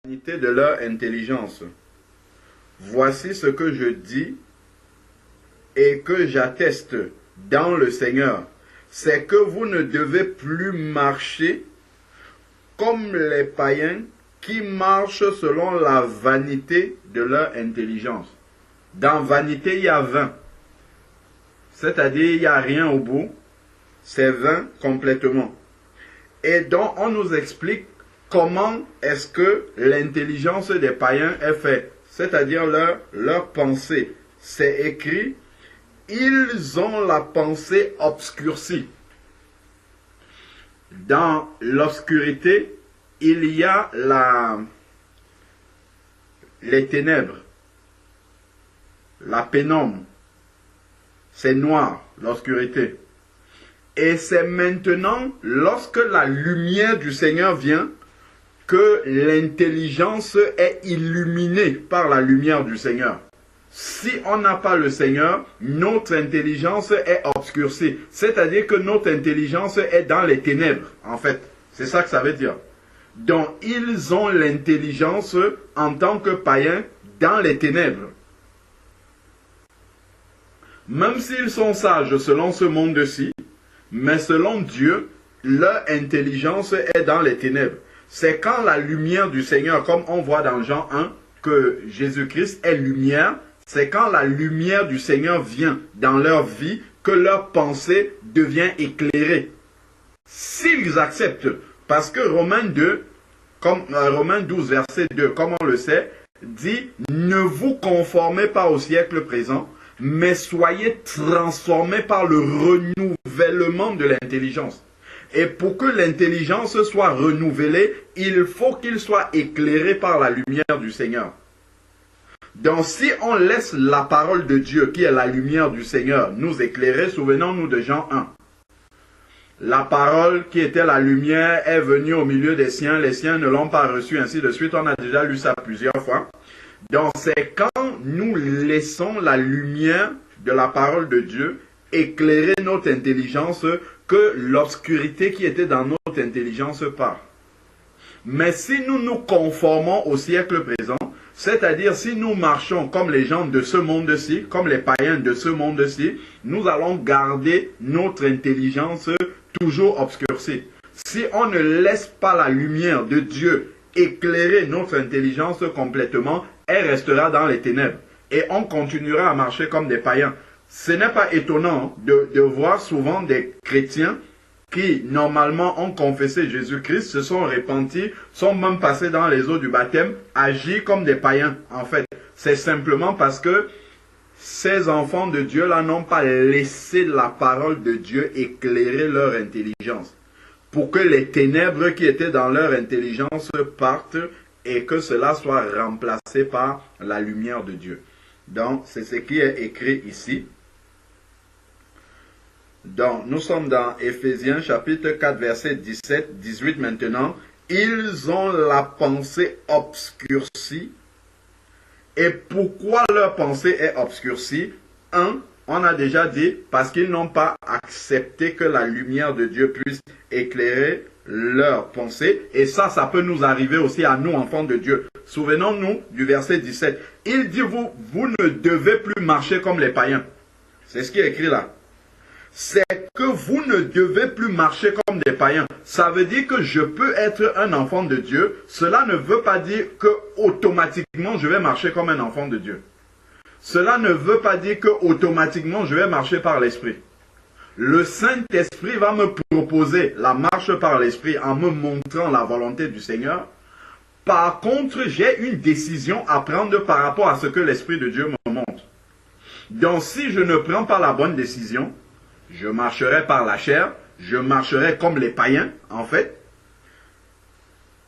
De leur intelligence. Voici ce que je dis et que j'atteste dans le Seigneur, c'est que vous ne devez plus marcher comme les païens qui marchent selon la vanité de leur intelligence. Dans vanité, il y a vain. C'est-à-dire, il n'y a rien au bout. C'est vain complètement. Et donc, on nous explique comment est-ce que l'intelligence des païens est faite. C'est-à-dire leur pensée. C'est écrit, ils ont la pensée obscurcie. Dans l'obscurité, il y a les ténèbres, la pénombre. C'est noir, l'obscurité. Et c'est maintenant, lorsque la lumière du Seigneur vient, que l'intelligence est illuminée par la lumière du Seigneur. Si on n'a pas le Seigneur, notre intelligence est obscurcie. C'est-à-dire que notre intelligence est dans les ténèbres, en fait. C'est ça que ça veut dire. Donc, ils ont l'intelligence en tant que païens dans les ténèbres. Même s'ils sont sages selon ce monde-ci, mais selon Dieu, leur intelligence est dans les ténèbres. C'est quand la lumière du Seigneur, comme on voit dans Jean 1, que Jésus-Christ est lumière, c'est quand la lumière du Seigneur vient dans leur vie que leur pensée devient éclairée. S'ils acceptent, parce que Romains 12, verset 2, comme on le sait, dit « Ne vous conformez pas au siècle présent, mais soyez transformés par le renouvellement de l'intelligence. » Et pour que l'intelligence soit renouvelée, il faut qu'il soit éclairé par la lumière du Seigneur. Donc si on laisse la parole de Dieu, qui est la lumière du Seigneur, nous éclairer, souvenons-nous de Jean 1. La parole qui était la lumière est venue au milieu des siens, les siens ne l'ont pas reçue, ainsi de suite. On a déjà lu ça plusieurs fois. Donc c'est quand nous laissons la lumière de la parole de Dieu éclairer notre intelligence que l'obscurité qui était dans notre intelligence part. Mais si nous nous conformons au siècle présent, c'est-à-dire si nous marchons comme les gens de ce monde-ci, comme les païens de ce monde-ci, nous allons garder notre intelligence toujours obscurcie. Si on ne laisse pas la lumière de Dieu éclairer notre intelligence complètement, elle restera dans les ténèbres. Et on continuera à marcher comme des païens. Ce n'est pas étonnant de voir souvent des chrétiens qui, normalement, ont confessé Jésus-Christ, se sont repentis, sont même passés dans les eaux du baptême, agissent comme des païens, en fait. C'est simplement parce que ces enfants de Dieu-là n'ont pas laissé la parole de Dieu éclairer leur intelligence. Pour que les ténèbres qui étaient dans leur intelligence partent et que cela soit remplacé par la lumière de Dieu. Donc, c'est ce qui est écrit ici. Donc, nous sommes dans Éphésiens chapitre 4, verset 17, 18 maintenant. Ils ont la pensée obscurcie. Et pourquoi leur pensée est obscurcie? On a déjà dit, parce qu'ils n'ont pas accepté que la lumière de Dieu puisse éclairer leur pensée. Et ça peut nous arriver aussi à nous, enfants de Dieu. Souvenons-nous du verset 17. Il dit, vous ne devez plus marcher comme les païens. C'est ce qui est écrit là. C'est que vous ne devez plus marcher comme des païens. Ça veut dire que je peux être un enfant de Dieu. Cela ne veut pas dire que automatiquement je vais marcher comme un enfant de Dieu. Cela ne veut pas dire que automatiquement je vais marcher par l'Esprit. Le Saint-Esprit va me proposer la marche par l'Esprit en me montrant la volonté du Seigneur. Par contre, j'ai une décision à prendre par rapport à ce que l'Esprit de Dieu me montre. Donc si je ne prends pas la bonne décision, je marcherai par la chair, je marcherai comme les païens, en fait.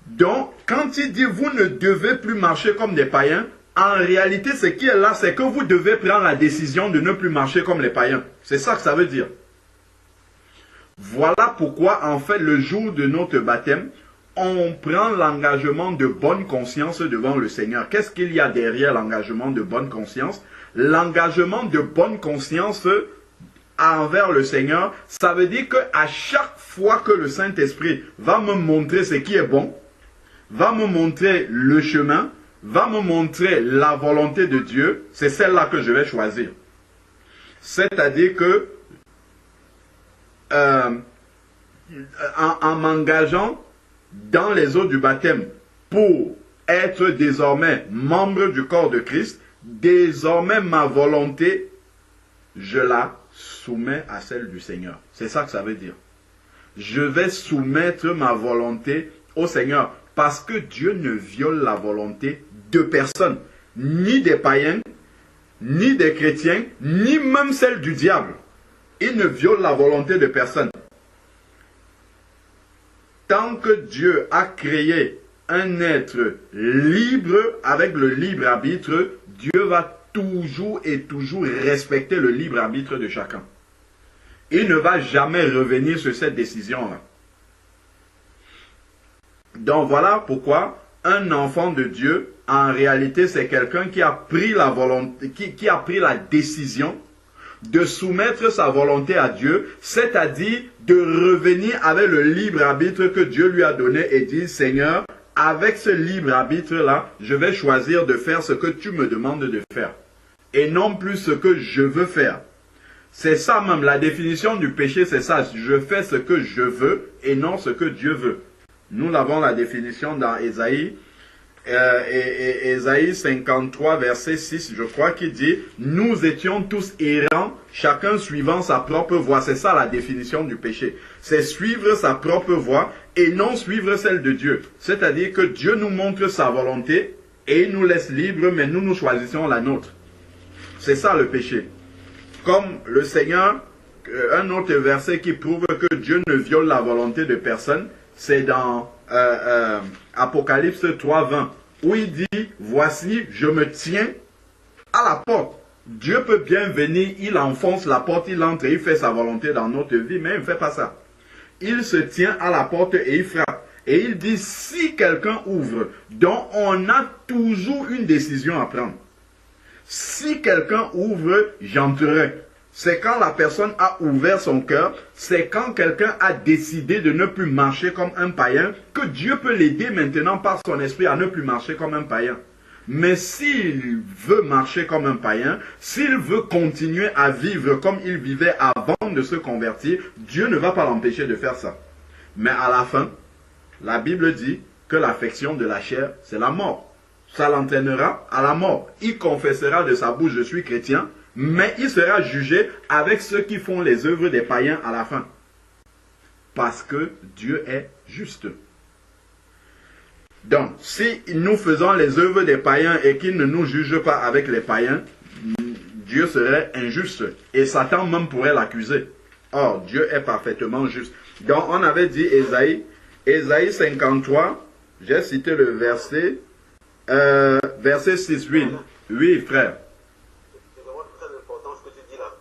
Donc, quand il dit vous ne devez plus marcher comme des païens, en réalité, ce qui est là, c'est que vous devez prendre la décision de ne plus marcher comme les païens. C'est ça que ça veut dire. Voilà pourquoi, en fait, le jour de notre baptême, on prend l'engagement de bonne conscience devant le Seigneur. Qu'est-ce qu'il y a derrière l'engagement de bonne conscience? L'engagement de bonne conscience envers le Seigneur, ça veut dire qu'à chaque fois que le Saint-Esprit va me montrer ce qui est bon, va me montrer le chemin, va me montrer la volonté de Dieu, c'est celle-là que je vais choisir. C'est-à-dire que en m'engageant dans les eaux du baptême pour être désormais membre du corps de Christ, désormais ma volonté, je la soumets à celle du Seigneur. C'est ça que ça veut dire. Je vais soumettre ma volonté au Seigneur parce que Dieu ne viole la volonté de personne, ni des païens, ni des chrétiens, ni même celle du diable. Il ne viole la volonté de personne. Tant que Dieu a créé un être libre avec le libre arbitre, Dieu va toujours et toujours respecter le libre arbitre de chacun. Il ne va jamais revenir sur cette décision-là. Donc voilà pourquoi un enfant de Dieu, en réalité, c'est quelqu'un qui a pris la volonté, qui a pris la décision de soumettre sa volonté à Dieu, c'est-à-dire de revenir avec le libre arbitre que Dieu lui a donné et dire, Seigneur, avec ce libre arbitre-là, je vais choisir de faire ce que tu me demandes de faire et non plus ce que je veux faire. C'est ça même, la définition du péché, c'est ça. Je fais ce que je veux et non ce que Dieu veut. Nous avons la définition dans Ésaïe, Ésaïe 53, verset 6, je crois, qui dit « Nous étions tous errants, chacun suivant sa propre voie. » C'est ça la définition du péché. C'est suivre sa propre voie et non suivre celle de Dieu. C'est-à-dire que Dieu nous montre sa volonté et il nous laisse libres, mais nous choisissons la nôtre. C'est ça le péché. Comme le Seigneur, un autre verset qui prouve que Dieu ne viole la volonté de personne, c'est dans Apocalypse 3, 20, où il dit, voici, je me tiens à la porte. Dieu peut bien venir, il enfonce la porte, il entre et il fait sa volonté dans notre vie, mais il ne fait pas ça. Il se tient à la porte et il frappe. Et il dit, si quelqu'un ouvre, donc on a toujours une décision à prendre. Si quelqu'un ouvre, j'entrerai. C'est quand la personne a ouvert son cœur, c'est quand quelqu'un a décidé de ne plus marcher comme un païen, que Dieu peut l'aider maintenant par son esprit à ne plus marcher comme un païen. Mais s'il veut marcher comme un païen, s'il veut continuer à vivre comme il vivait avant de se convertir, Dieu ne va pas l'empêcher de faire ça. Mais à la fin, la Bible dit que l'affection de la chair, c'est la mort. Ça l'entraînera à la mort. Il confessera de sa bouche, je suis chrétien, mais il sera jugé avec ceux qui font les œuvres des païens à la fin. Parce que Dieu est juste. Donc, si nous faisons les œuvres des païens et qu'il ne nous juge pas avec les païens, Dieu serait injuste. Et Satan même pourrait l'accuser. Or, Dieu est parfaitement juste. Donc, on avait dit Ésaïe 53, j'ai cité le verset, verset 6, 8. Oui, frère. C'est vraiment très important ce que tu dis là.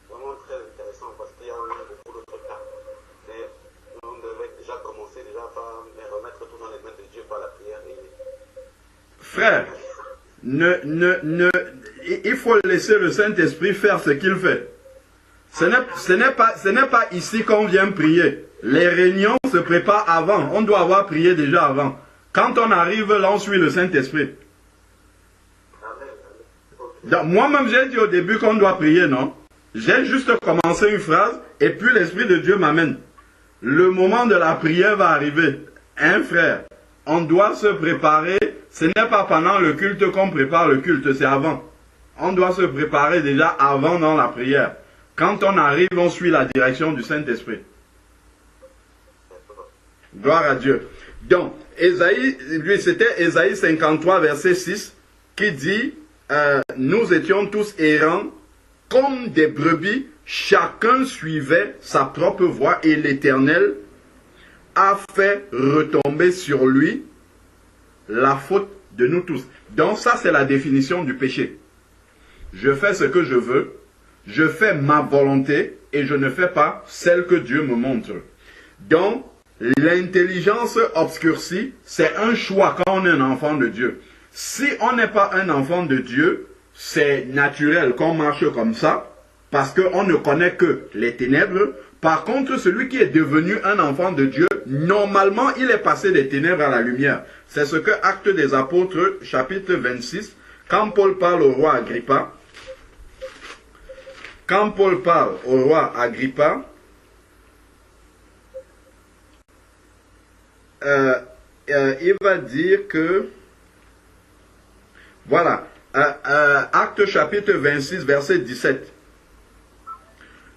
Vraiment très intéressant parce qu'il y a beaucoup d'autres cas. Mais on devait déjà commencer par les remettre tout dans les mains de Dieu par la prière. Frère, il faut laisser le Saint-Esprit faire ce qu'il fait. Ce n'est pas ici qu'on vient prier. Les réunions se préparent avant. On doit avoir prié déjà avant. Quand on arrive là, on suit le Saint-Esprit. Moi-même, j'ai dit au début qu'on doit prier, non? J'ai juste commencé une phrase et puis l'Esprit de Dieu m'amène. Le moment de la prière va arriver. Hein, frère? On doit se préparer. Ce n'est pas pendant le culte qu'on prépare le culte, c'est avant. On doit se préparer déjà avant dans la prière. Quand on arrive, on suit la direction du Saint-Esprit. Gloire à Dieu. Donc, c'était Ésaïe 53, verset 6, qui dit, nous étions tous errants comme des brebis, chacun suivait sa propre voie et l'Éternel a fait retomber sur lui la faute de nous tous. Donc ça, c'est la définition du péché. Je fais ce que je veux, je fais ma volonté et je ne fais pas celle que Dieu me montre. Donc, l'intelligence obscurcie, c'est un choix quand on est un enfant de Dieu. Si on n'est pas un enfant de Dieu, c'est naturel qu'on marche comme ça, parce qu'on ne connaît que les ténèbres. Par contre, celui qui est devenu un enfant de Dieu normalement, il est passé des ténèbres à la lumière. C'est ce que Actes des Apôtres, chapitre 26, quand Paul parle au roi Agrippa, il va dire que, voilà, Actes chapitre 26, verset 17.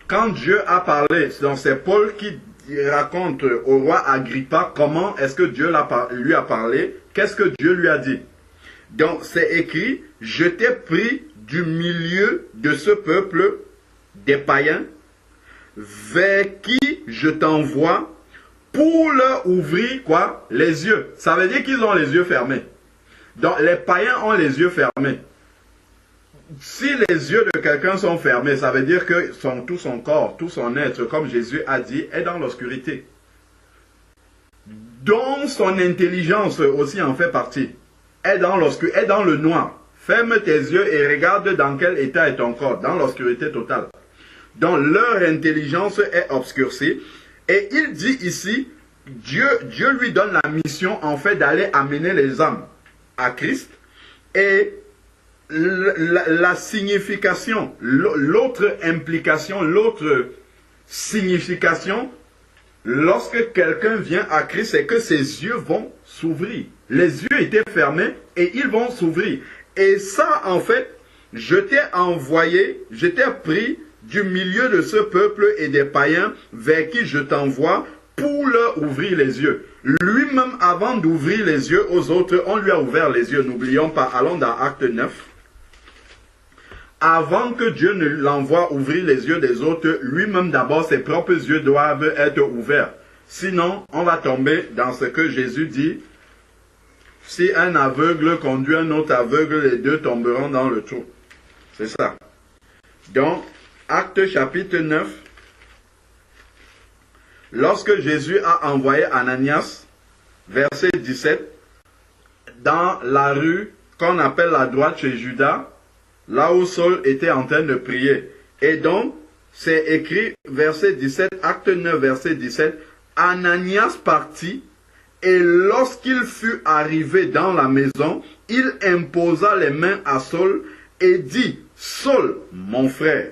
Quand Dieu a parlé, donc c'est Paul qui raconte au roi Agrippa comment est-ce que Dieu lui a parlé, qu'est-ce que Dieu lui a dit. Donc c'est écrit, je t'ai pris du milieu de ce peuple des païens, vers qui je t'envoie pour leur ouvrir quoi? Les yeux. Ça veut dire qu'ils ont les yeux fermés. Donc les païens ont les yeux fermés. Si les yeux de quelqu'un sont fermés, ça veut dire que tout son corps, tout son être, comme Jésus a dit, est dans l'obscurité. Donc son intelligence aussi en fait partie. Est dans l'obscurité, est dans le noir. Ferme tes yeux et regarde dans quel état est ton corps, dans l'obscurité totale. Donc leur intelligence est obscurcie. Et il dit ici, Dieu lui donne la mission en fait d'aller amener les âmes à Christ. Et la signification, l'autre implication, l'autre signification, lorsque quelqu'un vient à Christ, c'est que ses yeux vont s'ouvrir. Les yeux étaient fermés et ils vont s'ouvrir. Et ça, en fait, je t'ai envoyé, je t'ai pris du milieu de ce peuple et des païens vers qui je t'envoie pour leur ouvrir les yeux. Lui-même, avant d'ouvrir les yeux aux autres, on lui a ouvert les yeux. N'oublions pas, allons dans Acte 9. Avant que Dieu ne l'envoie ouvrir les yeux des autres, lui-même d'abord, ses propres yeux doivent être ouverts. Sinon, on va tomber dans ce que Jésus dit. Si un aveugle conduit un autre aveugle, les deux tomberont dans le trou. C'est ça. Donc, Acte chapitre 9. Lorsque Jésus a envoyé Ananias, verset 17, dans la rue qu'on appelle la droite chez Judas, là où Saul était en train de prier. Et donc, c'est écrit, verset 17, acte 9, verset 17, Ananias partit, et lorsqu'il fut arrivé dans la maison, il imposa les mains à Saul et dit, Saul, mon frère,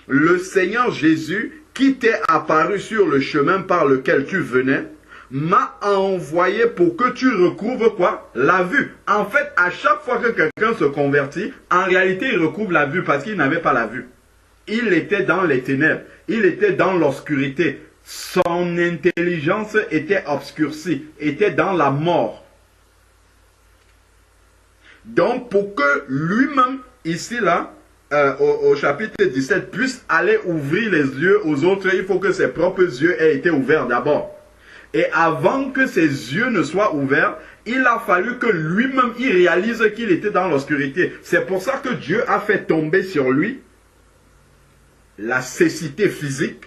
le Seigneur Jésus, qui t'est apparu sur le chemin par lequel tu venais, m'a envoyé pour que tu recouvres quoi? La vue. En fait, à chaque fois que quelqu'un se convertit, en réalité, il recouvre la vue parce qu'il n'avait pas la vue. Il était dans les ténèbres. Il était dans l'obscurité. Son intelligence était obscurcie, était dans la mort. Donc, pour que lui-même, ici, là, au chapitre 17, puisse aller ouvrir les yeux aux autres, il faut que ses propres yeux aient été ouverts d'abord. Et avant que ses yeux ne soient ouverts, il a fallu que lui-même, il réalise qu'il était dans l'obscurité. C'est pour ça que Dieu a fait tomber sur lui la cécité physique.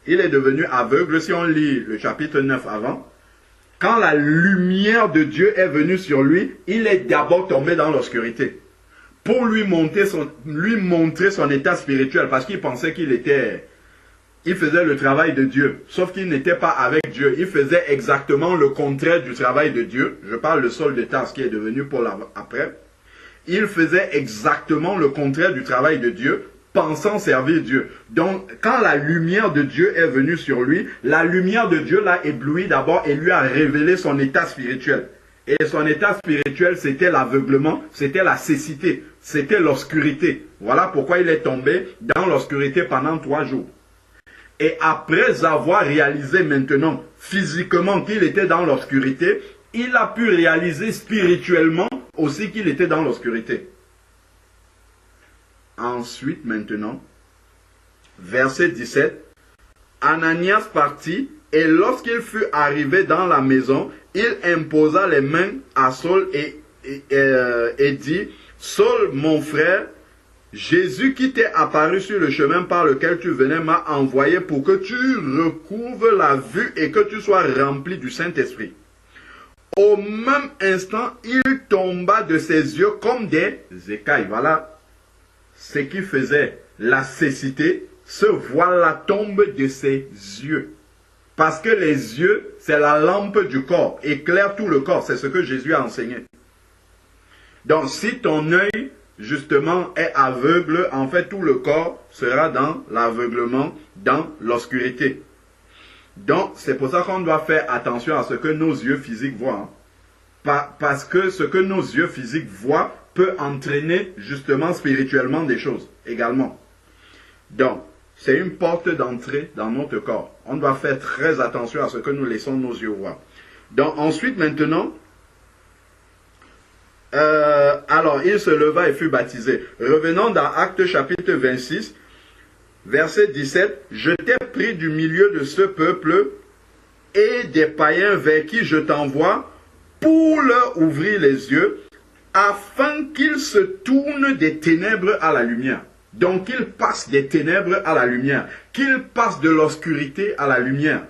Il est devenu aveugle. Si on lit le chapitre 9 avant, quand la lumière de Dieu est venue sur lui, il est d'abord tombé dans l'obscurité. Pour lui montrer son état spirituel, parce qu'il pensait il faisait le travail de Dieu, sauf qu'il n'était pas avec Dieu. Il faisait exactement le contraire du travail de Dieu. Je parle de Saul de Tarse qui est devenu Paul après. Il faisait exactement le contraire du travail de Dieu, pensant servir Dieu. Donc, quand la lumière de Dieu est venue sur lui, la lumière de Dieu l'a ébloui d'abord et lui a révélé son état spirituel. Et son état spirituel, c'était l'aveuglement, c'était la cécité, c'était l'obscurité. Voilà pourquoi il est tombé dans l'obscurité pendant 3 jours. Et après avoir réalisé maintenant physiquement qu'il était dans l'obscurité, il a pu réaliser spirituellement aussi qu'il était dans l'obscurité. Ensuite, maintenant, verset 17, Ananias partit, et lorsqu'il fut arrivé dans la maison, il imposa les mains à Saul et dit, Saul, mon frère, Jésus qui t'est apparu sur le chemin par lequel tu venais m'a envoyé pour que tu recouvres la vue et que tu sois rempli du Saint-Esprit. Au même instant, il tomba de ses yeux comme des écailles. Voilà ce qui faisait la cécité. Ce voile-là tombe de ses yeux. Parce que les yeux, c'est la lampe du corps, éclaire tout le corps. C'est ce que Jésus a enseigné. Donc, si ton œil, justement, est aveugle, en fait, tout le corps sera dans l'aveuglement, dans l'obscurité. Donc, c'est pour ça qu'on doit faire attention à ce que nos yeux physiques voient. Parce que ce que nos yeux physiques voient peut entraîner, justement, spirituellement des choses, également. Donc, c'est une porte d'entrée dans notre corps. On doit faire très attention à ce que nous laissons nos yeux voir. Donc, ensuite, maintenant, alors, il se leva et fut baptisé. Revenons dans Actes chapitre 26, verset 17. Je t'ai pris du milieu de ce peuple et des païens vers qui je t'envoie pour leur ouvrir les yeux, afin qu'ils se tournent des ténèbres à la lumière. Donc, qu'ils passent des ténèbres à la lumière, qu'ils passent de l'obscurité à la lumière.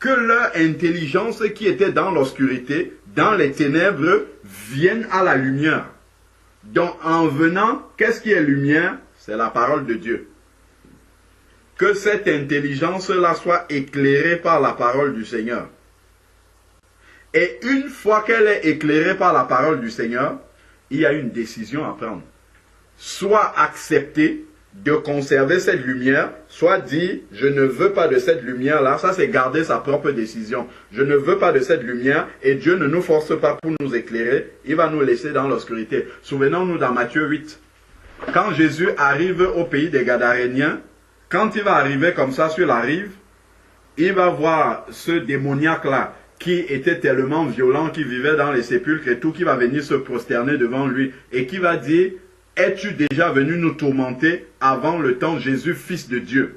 Que leur intelligence qui était dans l'obscurité, dans les ténèbres, vienne à la lumière. Donc, en venant, qu'est-ce qui est lumière? C'est la parole de Dieu. Que cette intelligence-là soit éclairée par la parole du Seigneur. Et une fois qu'elle est éclairée par la parole du Seigneur, il y a une décision à prendre. Soit accepter de conserver cette lumière, soit dire, je ne veux pas de cette lumière-là. Ça, c'est garder sa propre décision. Je ne veux pas de cette lumière et Dieu ne nous force pas pour nous éclairer. Il va nous laisser dans l'obscurité. Souvenons-nous dans Matthieu 8. Quand Jésus arrive au pays des Gadaréniens, quand il va arriver comme ça sur la rive, il va voir ce démoniaque-là qui était tellement violent, qui vivait dans les sépulcres et tout, qui va venir se prosterner devant lui et qui va dire, es-tu déjà venu nous tourmenter avant le temps, Jésus, fils de Dieu?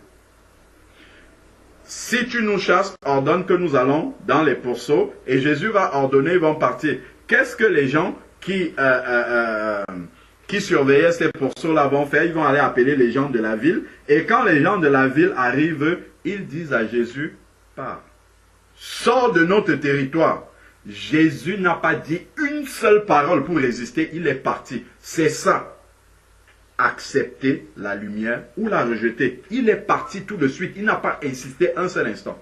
Si tu nous chasses, ordonne que nous allons dans les pourceaux et Jésus va ordonner, ils vont partir. Qu'est-ce que les gens qui surveillaient ces pourceaux-là vont faire? Ils vont aller appeler les gens de la ville et quand les gens de la ville arrivent, ils disent à Jésus, pars, sors de notre territoire. Jésus n'a pas dit une seule parole pour résister, il est parti. C'est ça. Accepter la lumière ou la rejeter. Il est parti tout de suite. Il n'a pas insisté un seul instant.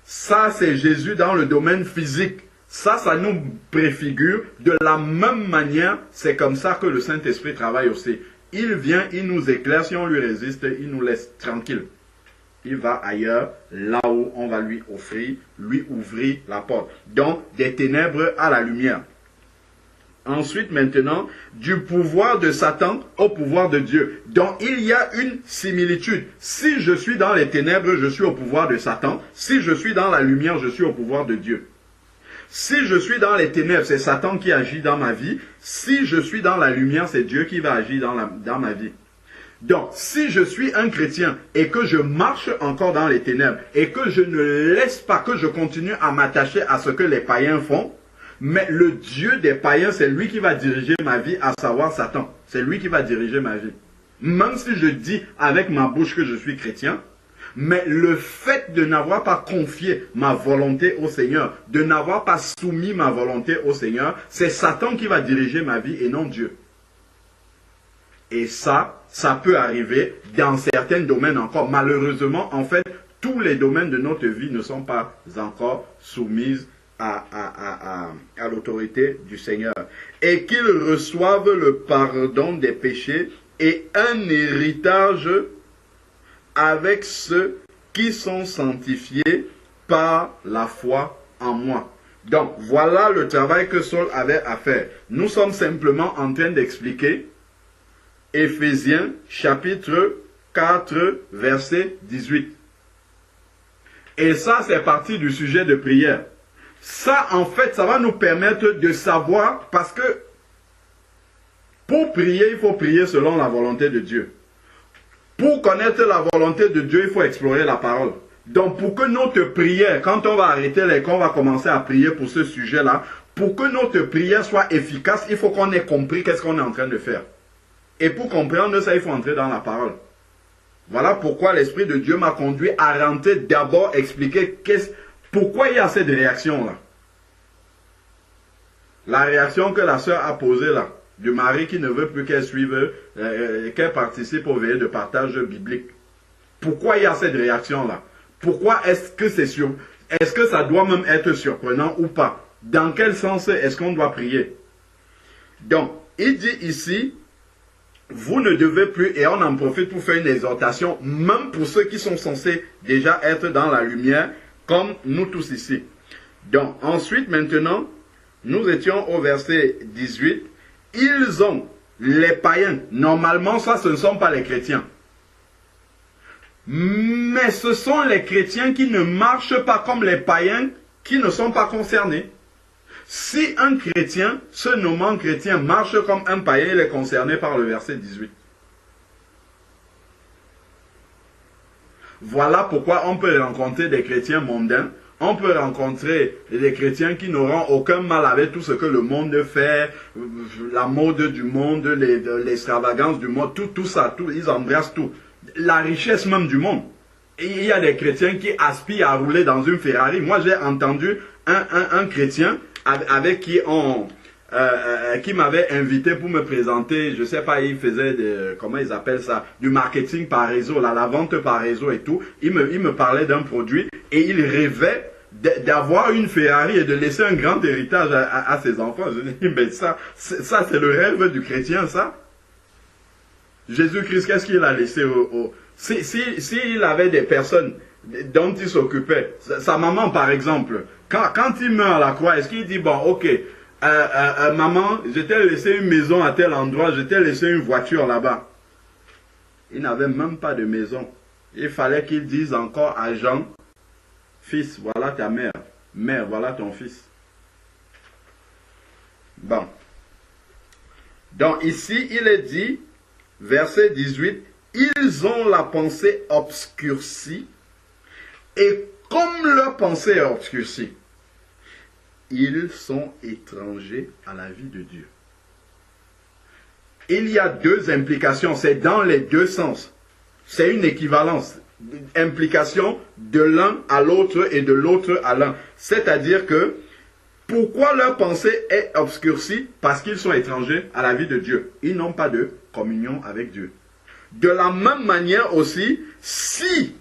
Ça, c'est Jésus dans le domaine physique. Ça nous préfigure. De la même manière, c'est comme ça que le Saint-Esprit travaille aussi. Il vient, il nous éclaire. Si on lui résiste, il nous laisse tranquille. Il va ailleurs, là où on va lui ouvrir la porte. Donc, des ténèbres à la lumière. Ensuite, maintenant, du pouvoir de Satan au pouvoir de Dieu. Donc, il y a une similitude. Si je suis dans les ténèbres, je suis au pouvoir de Satan. Si je suis dans la lumière, je suis au pouvoir de Dieu. Si je suis dans les ténèbres, c'est Satan qui agit dans ma vie. Si je suis dans la lumière, c'est Dieu qui va agir dans ma vie. Donc, si je suis un chrétien et que je marche encore dans les ténèbres et que je ne laisse pas, que je continue à m'attacher à ce que les païens font, mais le Dieu des païens, c'est lui qui va diriger ma vie, à savoir Satan. C'est lui qui va diriger ma vie. Même si je dis avec ma bouche que je suis chrétien, mais le fait de n'avoir pas confié ma volonté au Seigneur, de n'avoir pas soumis ma volonté au Seigneur, c'est Satan qui va diriger ma vie et non Dieu. Et ça peut arriver dans certains domaines encore. Malheureusement, en fait, tous les domaines de notre vie ne sont pas encore soumis à l'autorité du Seigneur. Et qu'ils reçoivent le pardon des péchés et un héritage avec ceux qui sont sanctifiés par la foi en moi. Donc, voilà le travail que Saul avait à faire. Nous sommes simplement en train d'expliquer Éphésiens chapitre 4, verset 18. Et ça, c'est parti du sujet de prière. Ça, en fait, ça va nous permettre de savoir, parce que pour prier, il faut prier selon la volonté de Dieu. Pour connaître la volonté de Dieu, il faut explorer la parole. Donc, pour que notre prière, quand on va arrêter les qu'on va commencer à prier pour ce sujet-là, pour que notre prière soit efficace, il faut qu'on ait compris qu'est-ce qu'on est en train de faire. Et pour comprendre ça, il faut entrer dans la parole. Voilà pourquoi l'Esprit de Dieu m'a conduit à rentrer d'abord expliquer pourquoi il y a cette réaction-là. La réaction que la sœur a posée là, du mari qui ne veut plus qu'elle suive, qu'elle participe au veillées de partage biblique. Pourquoi il y a cette réaction-là? Pourquoi est-ce que c'est sûr? Est-ce que ça doit même être surprenant ou pas? Dans quel sens est-ce qu'on doit prier? Donc, il dit ici, vous ne devez plus, et on en profite pour faire une exhortation, même pour ceux qui sont censés déjà être dans la lumière, comme nous tous ici. Donc, ensuite, maintenant, nous étions au verset 18. Ils ont, les païens, normalement, ça, ce ne sont pas les chrétiens. Mais ce sont les chrétiens qui ne marchent pas comme les païens qui ne sont pas concernés. Si un chrétien, se nommant chrétien, marche comme un païen, il est concerné par le verset 18. Voilà pourquoi on peut rencontrer des chrétiens mondains. On peut rencontrer des chrétiens qui n'auront aucun mal avec tout ce que le monde fait, la mode du monde, l'extravagance du monde, tout ça, ils embrassent tout. La richesse même du monde. Et il y a des chrétiens qui aspirent à rouler dans une Ferrari. Moi, j'ai entendu un chrétien avec qui qui m'avait invité pour me présenter, je sais pas, il faisait comment ils appellent ça, du marketing par réseau, la vente par réseau et tout. Il me parlait d'un produit et il rêvait d'avoir une Ferrari et de laisser un grand héritage à ses enfants. Je dis, mais ça c'est le rêve du chrétien, ça. Jésus-Christ, qu'est-ce qu'il a laissé s'il avait des personnes dont il s'occupait, sa maman par exemple, quand il meurt à la croix, est-ce qu'il dit, bon, ok, maman, je t'ai laissé une maison à tel endroit, je t'ai laissé une voiture là-bas. Il n'avait même pas de maison. Il fallait qu'il dise encore à Jean, fils, voilà ta mère, mère, voilà ton fils. Bon. Donc ici, il est dit, verset 18, ils ont la pensée obscurcie, et comme leur pensée est obscurcie, ils sont étrangers à la vie de Dieu. Il y a deux implications, c'est dans les deux sens. C'est une équivalence, implication de l'un à l'autre et de l'autre à l'un. C'est-à-dire que, pourquoi leur pensée est obscurcie? Parce qu'ils sont étrangers à la vie de Dieu. Ils n'ont pas de communion avec Dieu. De la même manière aussi, si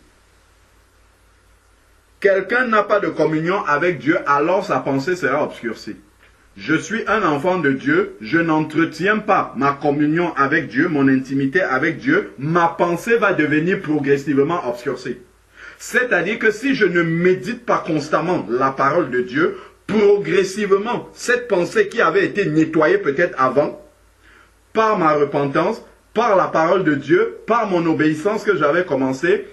quelqu'un n'a pas de communion avec Dieu, alors sa pensée sera obscurcie. Je suis un enfant de Dieu, je n'entretiens pas ma communion avec Dieu, mon intimité avec Dieu, ma pensée va devenir progressivement obscurcie. C'est-à-dire que si je ne médite pas constamment la parole de Dieu, progressivement, cette pensée qui avait été nettoyée peut-être avant, par ma repentance, par la parole de Dieu, par mon obéissance que j'avais commencé,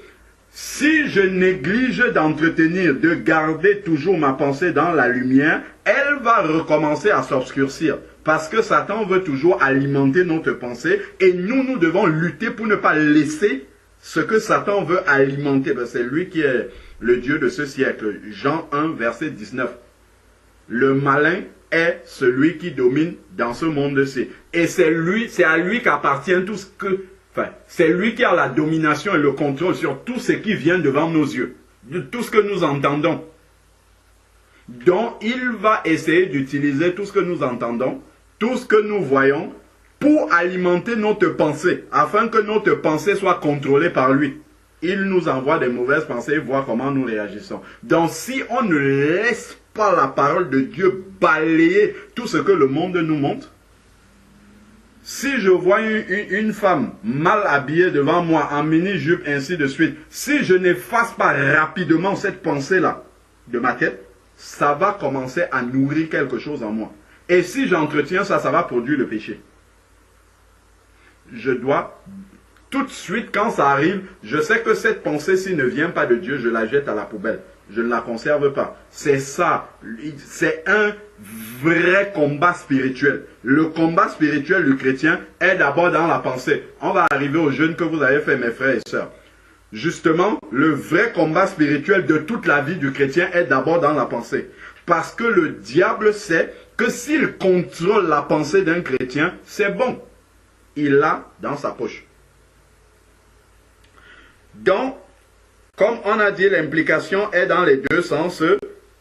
si je néglige d'entretenir, de garder toujours ma pensée dans la lumière, elle va recommencer à s'obscurcir. Parce que Satan veut toujours alimenter notre pensée et nous devons lutter pour ne pas laisser ce que Satan veut alimenter. C'est lui qui est le Dieu de ce siècle. Jean 1, verset 19. Le malin est celui qui domine dans ce monde-ci. Et c'est à lui qu'appartient tout ce que... Enfin, c'est lui qui a la domination et le contrôle sur tout ce qui vient devant nos yeux. De tout ce que nous entendons. Donc, il va essayer d'utiliser tout ce que nous entendons, tout ce que nous voyons, pour alimenter notre pensée, afin que notre pensée soit contrôlée par lui. Il nous envoie des mauvaises pensées et voit comment nous réagissons. Donc, si on ne laisse pas la parole de Dieu balayer tout ce que le monde nous montre, si je vois une femme mal habillée devant moi, en mini-jupe, ainsi de suite, si je n'efface pas rapidement cette pensée-là de ma tête, ça va commencer à nourrir quelque chose en moi. Et si j'entretiens ça, ça va produire le péché. Je dois, tout de suite, quand ça arrive, je sais que cette pensée-ci ne vient pas de Dieu, je la jette à la poubelle. Je ne la conserve pas. C'est ça. C'est un vrai combat spirituel. Le combat spirituel du chrétien est d'abord dans la pensée. On va arriver au jeûne que vous avez fait, mes frères et sœurs. Justement, le vrai combat spirituel de toute la vie du chrétien est d'abord dans la pensée. Parce que le diable sait que s'il contrôle la pensée d'un chrétien, c'est bon. Il l'a dans sa poche. Donc, comme on a dit, l'implication est dans les deux sens.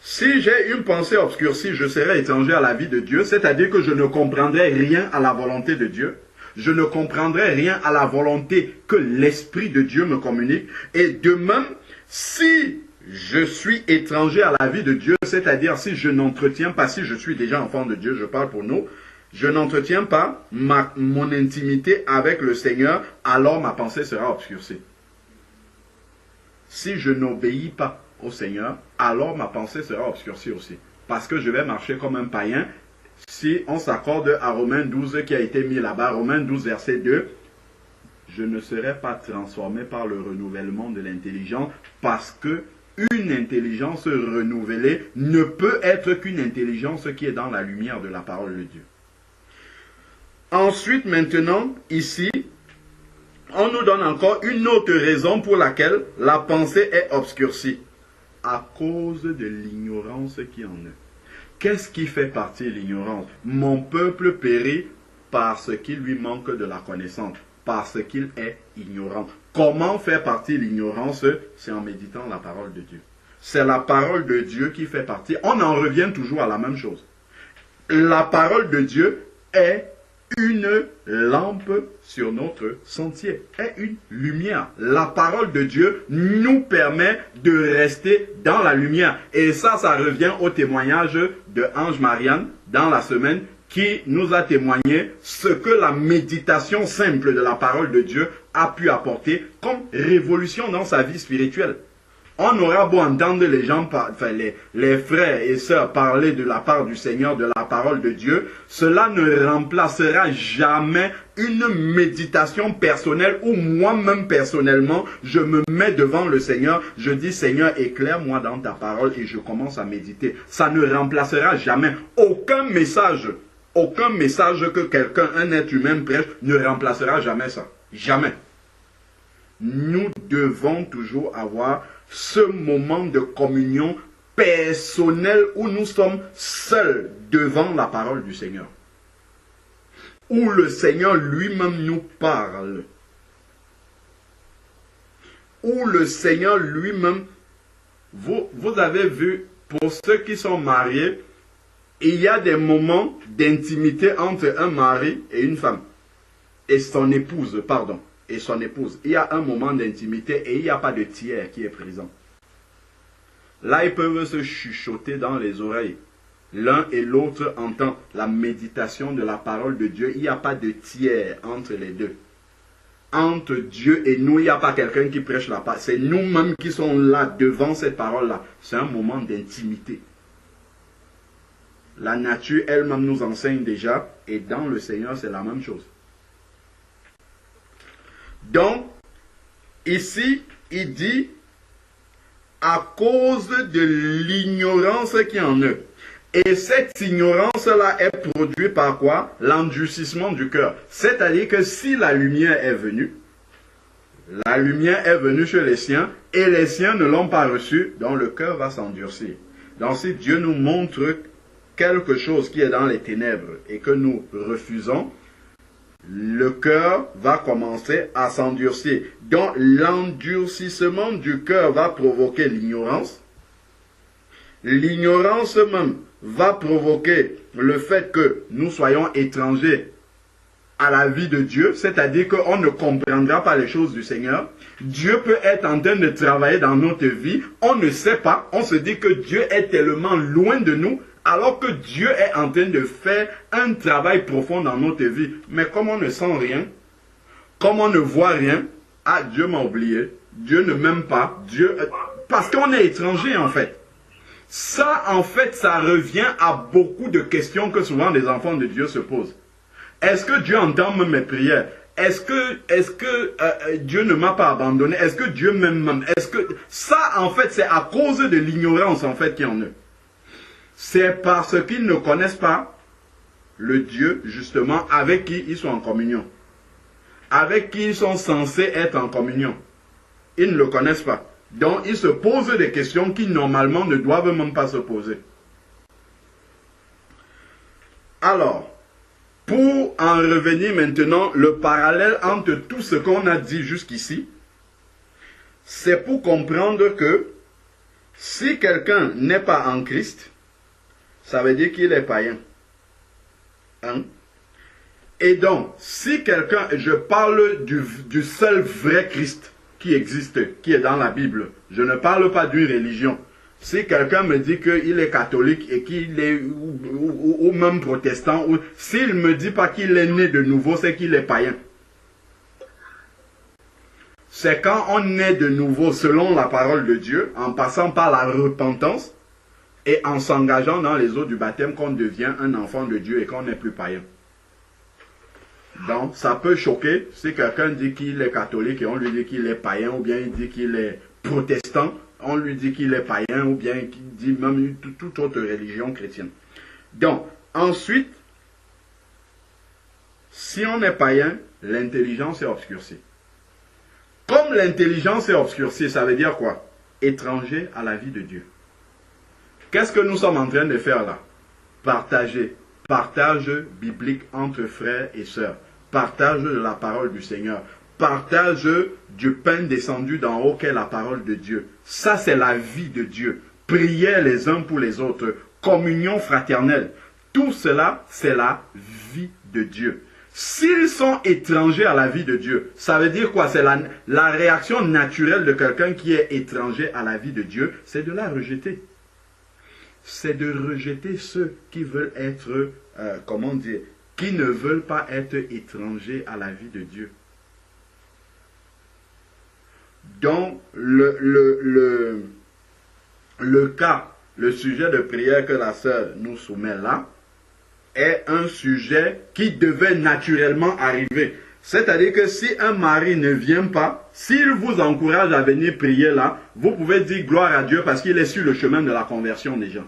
Si j'ai une pensée obscurcie, je serai étranger à la vie de Dieu, c'est-à-dire que je ne comprendrai rien à la volonté de Dieu. Je ne comprendrai rien à la volonté que l'Esprit de Dieu me communique. Et de même, Si je suis étranger à la vie de Dieu, c'est-à-dire si je n'entretiens pas, si je suis déjà enfant de Dieu, je parle pour nous, je n'entretiens pas mon intimité avec le Seigneur, alors ma pensée sera obscurcie. Si je n'obéis pas au Seigneur, alors ma pensée sera obscurcie aussi. Parce que je vais marcher comme un païen. Si on s'accorde à Romains 12 qui a été mis là-bas, Romains 12 verset 2, je ne serai pas transformé par le renouvellement de l'intelligence parce que une intelligence renouvelée ne peut être qu'une intelligence qui est dans la lumière de la parole de Dieu. Ensuite, maintenant, ici, on nous donne encore une autre raison pour laquelle la pensée est obscurcie. À cause de l'ignorance qui en est. Qu'est-ce qui fait partie de l'ignorance? Mon peuple périt parce qu'il lui manque de la connaissance, parce qu'il est ignorant. Comment faire partie de l'ignorance? C'est en méditant la parole de Dieu. C'est la parole de Dieu qui fait partie. On en revient toujours à la même chose. La parole de Dieu est une lampe sur notre sentier, est une lumière. La parole de Dieu nous permet de rester dans la lumière. Et ça revient au témoignage de Ange Marianne dans la semaine qui nous a témoigné ce que la méditation simple de la parole de Dieu a pu apporter comme révolution dans sa vie spirituelle. On aura beau entendre les gens, les frères et sœurs parler de la part du Seigneur, de la parole de Dieu, cela ne remplacera jamais une méditation personnelle où moi-même personnellement, je me mets devant le Seigneur, je dis Seigneur, éclaire-moi dans ta parole et je commence à méditer. Ça ne remplacera jamais aucun message que quelqu'un, un être humain prêche, ne remplacera jamais ça. Jamais. Nous devons toujours avoir ce moment de communion personnelle où nous sommes seuls devant la parole du Seigneur. Où le Seigneur lui-même nous parle. Où le Seigneur lui-même, vous avez vu, pour ceux qui sont mariés, il y a des moments d'intimité entre un mari et une femme. Et son épouse, pardon. Et son épouse. Il y a un moment d'intimité et il n'y a pas de tiers qui est présent. Là, ils peuvent se chuchoter dans les oreilles. L'un et l'autre entendent la méditation de la parole de Dieu. Il n'y a pas de tiers entre les deux. Entre Dieu et nous, il n'y a pas quelqu'un qui prêche la parole. C'est nous-mêmes qui sommes là devant cette parole-là. C'est un moment d'intimité. La nature elle-même nous enseigne déjà et dans le Seigneur, c'est la même chose. Donc, ici, il dit, à cause de l'ignorance qui en est. Et cette ignorance-là est produite par quoi? L'endurcissement du cœur. C'est-à-dire que si la lumière est venue chez les siens, et les siens ne l'ont pas reçue, donc le cœur va s'endurcir. Donc si Dieu nous montre quelque chose qui est dans les ténèbres et que nous refusons, le cœur va commencer à s'endurcir. Donc l'endurcissement du cœur va provoquer l'ignorance. L'ignorance même va provoquer le fait que nous soyons étrangers à la vie de Dieu, c'est-à-dire qu'on ne comprendra pas les choses du Seigneur. Dieu peut être en train de travailler dans notre vie, on ne sait pas, on se dit que Dieu est tellement loin de nous, alors que Dieu est en train de faire un travail profond dans notre vie. Mais comme on ne sent rien, comme on ne voit rien, ah, Dieu m'a oublié, Dieu ne m'aime pas, parce qu'on est étranger en fait. Ça, en fait, ça revient à beaucoup de questions que souvent les enfants de Dieu se posent. Est-ce que Dieu entend mes prières? Est-ce que Dieu ne m'a pas abandonné? Est-ce que Dieu m'aime? Ça, en fait, c'est à cause de l'ignorance, en fait, qu'il y en a. C'est parce qu'ils ne connaissent pas le Dieu, justement, avec qui ils sont en communion. Avec qui ils sont censés être en communion. Ils ne le connaissent pas. Donc, ils se posent des questions qui, normalement, ne doivent même pas se poser. Alors, pour en revenir maintenant, le parallèle entre tout ce qu'on a dit jusqu'ici, c'est pour comprendre que si quelqu'un n'est pas en Christ, ça veut dire qu'il est païen. Hein? Et donc, si quelqu'un, je parle du seul vrai Christ qui existe, qui est dans la Bible. Je ne parle pas d'une religion. Si quelqu'un me dit qu'il est catholique et qu'il est ou même protestant, ou s'il ne me dit pas qu'il est né de nouveau, c'est qu'il est païen. C'est quand on naît de nouveau selon la parole de Dieu, en passant par la repentance et en s'engageant dans les eaux du baptême qu'on devient un enfant de Dieu et qu'on n'est plus païen. Donc, ça peut choquer si quelqu'un dit qu'il est catholique et on lui dit qu'il est païen, ou bien il dit qu'il est protestant, on lui dit qu'il est païen, ou bien qu'il dit même toute autre religion chrétienne. Donc, ensuite, si on est païen, l'intelligence est obscurcie. Comme l'intelligence est obscurcie, ça veut dire quoi? Étranger à la vie de Dieu. Qu'est-ce que nous sommes en train de faire là? Partager. Partage biblique entre frères et sœurs. Partage de la parole du Seigneur. Partage du pain descendu d'en haut qu'est la parole de Dieu. Ça, c'est la vie de Dieu. Prière les uns pour les autres. Communion fraternelle. Tout cela, c'est la vie de Dieu. S'ils sont étrangers à la vie de Dieu, ça veut dire quoi? C'est la réaction naturelle de quelqu'un qui est étranger à la vie de Dieu, c'est de la rejeter. C'est de rejeter ceux qui veulent être, qui ne veulent pas être étrangers à la vie de Dieu. Donc, le sujet de prière que la sœur nous soumet là, est un sujet qui devait naturellement arriver. C'est-à-dire que si un mari ne vient pas, s'il vous encourage à venir prier là, vous pouvez dire gloire à Dieu parce qu'il est sur le chemin de la conversion déjà.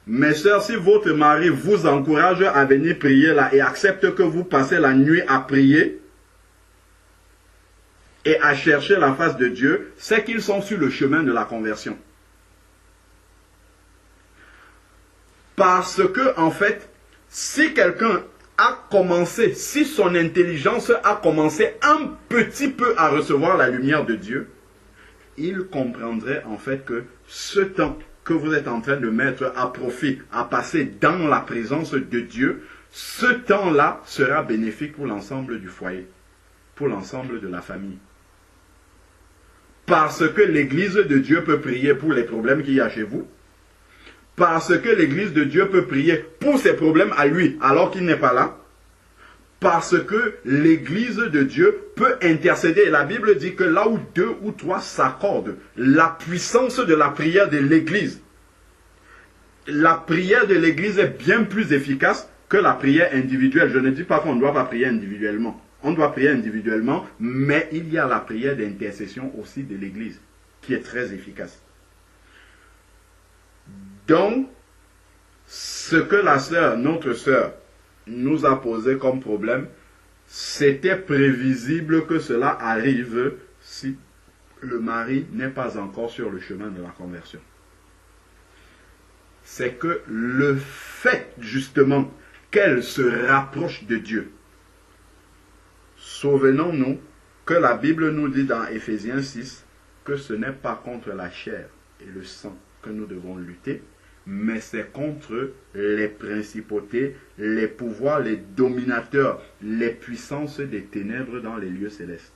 Mes sœurs, si votre mari vous encourage à venir prier là et accepte que vous passez la nuit à prier et à chercher la face de Dieu, c'est qu'ils sont sur le chemin de la conversion. Parce que, en fait, si quelqu'un a commencé, si son intelligence a commencé un petit peu à recevoir la lumière de Dieu, il comprendrait en fait que ce temps que vous êtes en train de mettre à profit, à passer dans la présence de Dieu, ce temps-là sera bénéfique pour l'ensemble du foyer, pour l'ensemble de la famille. Parce que l'Église de Dieu peut prier pour les problèmes qu'il y a chez vous. Parce que l'Église de Dieu peut prier pour ses problèmes à lui, alors qu'il n'est pas là. Parce que l'Église de Dieu peut intercéder. Et la Bible dit que là où 2 ou 3 s'accordent, la puissance de la prière de l'Église, la prière de l'Église est bien plus efficace que la prière individuelle. Je ne dis pas qu'on ne doit pas prier individuellement. On doit prier individuellement, mais il y a la prière d'intercession aussi de l'Église, qui est très efficace. Donc, ce que la sœur, notre sœur, nous a posé comme problème, c'était prévisible que cela arrive si le mari n'est pas encore sur le chemin de la conversion. C'est que le fait, justement, qu'elle se rapproche de Dieu. Souvenons-nous que la Bible nous dit dans Éphésiens 6 que ce n'est pas contre la chair et le sang que nous devons lutter, mais c'est contre les principautés, les pouvoirs, les dominateurs, les puissances des ténèbres dans les lieux célestes.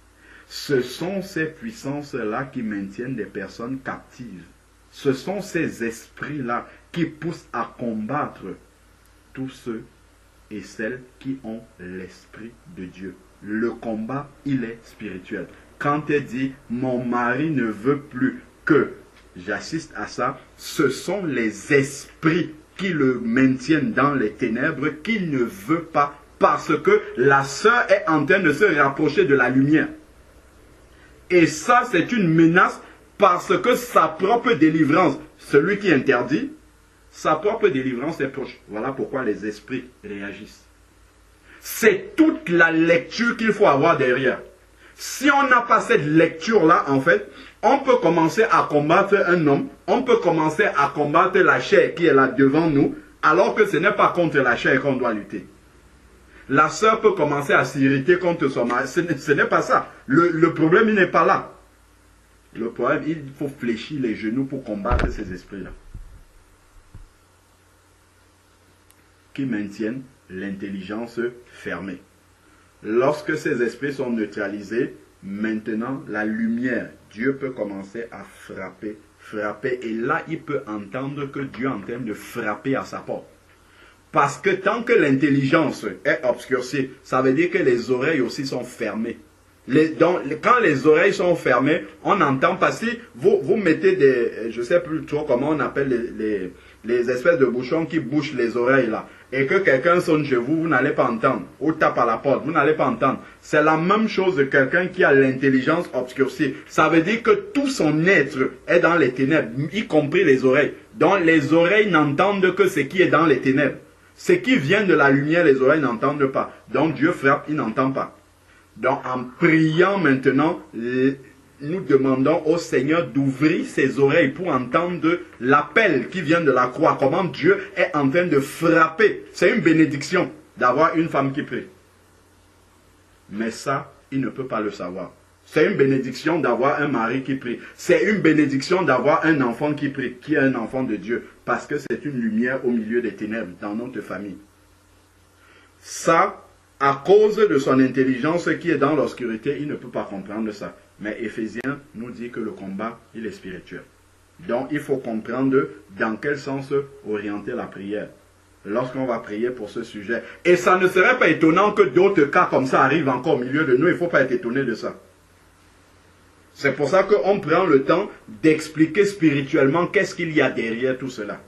Ce sont ces puissances-là qui maintiennent des personnes captives. Ce sont ces esprits-là qui poussent à combattre tous ceux et celles qui ont l'esprit de Dieu. Le combat, il est spirituel. Quand elle dit « mon mari ne veut plus que » j'assiste à ça, ce sont les esprits qui le maintiennent dans les ténèbres, qu'il ne veut pas, parce que la sœur est en train de se rapprocher de la lumière. Et ça, c'est une menace, parce que sa propre délivrance, celui qui interdit, sa propre délivrance est proche. Voilà pourquoi les esprits réagissent. C'est toute la lecture qu'il faut avoir derrière. Si on n'a pas cette lecture-là, en fait, on peut commencer à combattre un homme, on peut commencer à combattre la chair qui est là devant nous, alors que ce n'est pas contre la chair qu'on doit lutter. La sœur peut commencer à s'irriter contre son mari. Ce n'est pas ça. Le problème, il n'est pas là. Le problème, il faut fléchir les genoux pour combattre ces esprits-là. Qui maintiennent l'intelligence fermée. lorsque ces esprits sont neutralisés, maintenant la lumière, Dieu peut commencer à frapper, et là il peut entendre que Dieu est en train de frapper à sa porte. Parce que tant que l'intelligence est obscurcie, ça veut dire que les oreilles aussi sont fermées. Quand les oreilles sont fermées, on n'entend pas. Si vous mettez des, je ne sais plus trop comment on appelle les espèces de bouchons qui bouchent les oreilles là, et que quelqu'un sonne chez vous, vous n'allez pas entendre, ou tape à la porte, vous n'allez pas entendre. C'est la même chose de quelqu'un qui a l'intelligence obscurcie. Ça veut dire que tout son être est dans les ténèbres, y compris les oreilles. Donc les oreilles n'entendent que ce qui est dans les ténèbres. Ce qui vient de la lumière, les oreilles n'entendent pas. Donc Dieu frappe, il n'entend pas. Donc en priant maintenant, nous demandons au Seigneur d'ouvrir ses oreilles pour entendre l'appel qui vient de la croix. Comment Dieu est en train de frapper. C'est une bénédiction d'avoir une femme qui prie. Mais ça, il ne peut pas le savoir. C'est une bénédiction d'avoir un mari qui prie. C'est une bénédiction d'avoir un enfant qui prie, qui est un enfant de Dieu. Parce que c'est une lumière au milieu des ténèbres dans notre famille. Ça, à cause de son intelligence qui est dans l'obscurité, il ne peut pas comprendre ça. Mais Éphésiens nous dit que le combat, il est spirituel. Donc, il faut comprendre dans quel sens orienter la prière lorsqu'on va prier pour ce sujet. Et ça ne serait pas étonnant que d'autres cas comme ça arrivent encore au milieu de nous. Il ne faut pas être étonné de ça. C'est pour ça qu'on prend le temps d'expliquer spirituellement qu'est-ce qu'il y a derrière tout cela.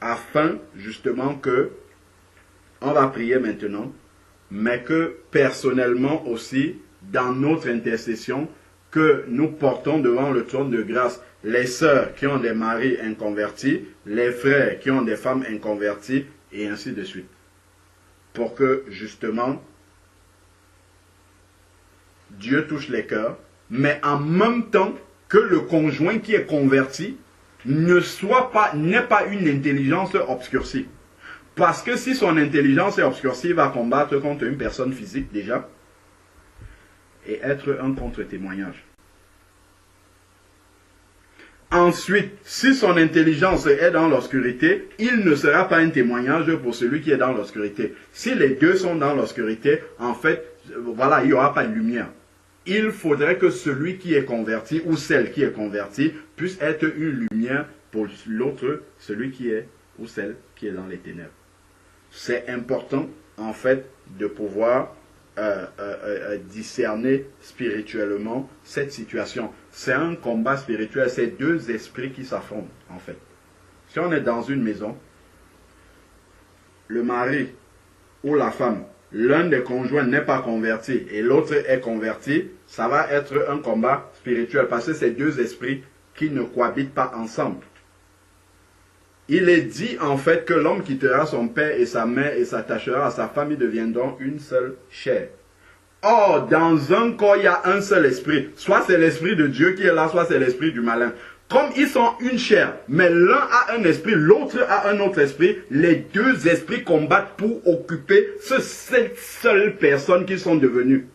Afin, justement, que on va prier maintenant, mais que personnellement aussi, dans notre intercession, que nous portons devant le trône de grâce les sœurs qui ont des maris inconvertis, les frères qui ont des femmes inconverties, et ainsi de suite. Pour que, justement, Dieu touche les cœurs, mais en même temps que le conjoint qui est converti n'ait pas une intelligence obscurcie. Parce que si son intelligence est obscurcie, il va combattre contre une personne physique déjà et être un contre-témoignage. Ensuite, si son intelligence est dans l'obscurité, il ne sera pas un témoignage pour celui qui est dans l'obscurité. Si les deux sont dans l'obscurité, en fait, voilà, il n'y aura pas de lumière. Il faudrait que celui qui est converti ou celle qui est convertie puisse être une lumière pour l'autre, celui qui est ou celle qui est dans les ténèbres. C'est important, en fait, de pouvoir discerner spirituellement cette situation. C'est un combat spirituel, c'est deux esprits qui s'affrontent, en fait. Si on est dans une maison, le mari ou la femme, l'un des conjoints n'est pas converti et l'autre est converti, ça va être un combat spirituel parce que c'est deux esprits qui ne cohabitent pas ensemble. Il est dit en fait que l'homme quittera son père et sa mère et s'attachera à sa femme, ils deviendront une seule chair. Or, dans un corps, il y a un seul esprit. Soit c'est l'esprit de Dieu qui est là, soit c'est l'esprit du malin. Comme ils sont une chair, mais l'un a un esprit, l'autre a un autre esprit, les deux esprits combattent pour occuper cette seule personne qu'ils sont devenus.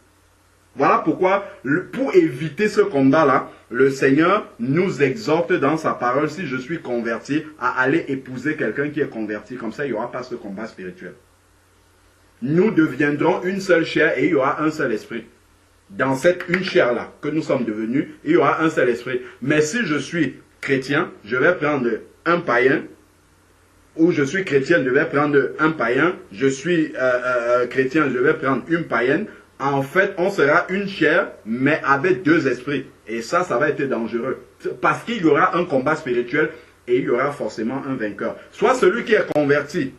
Voilà pourquoi, pour éviter ce combat-là, le Seigneur nous exhorte dans sa parole, si je suis converti, à aller épouser quelqu'un qui est converti. Comme ça, il n'y aura pas ce combat spirituel. Nous deviendrons une seule chair et il y aura un seul esprit. Dans cette une chair-là que nous sommes devenus, il y aura un seul esprit. Mais si je suis chrétien, je vais prendre un païen, ou je suis chrétien, je vais prendre un païen, je suis chrétien, je vais prendre une païenne. En fait, on sera une chair, mais avec deux esprits. Et ça va être dangereux. Parce qu'il y aura un combat spirituel et il y aura forcément un vainqueur. Soit celui qui est converti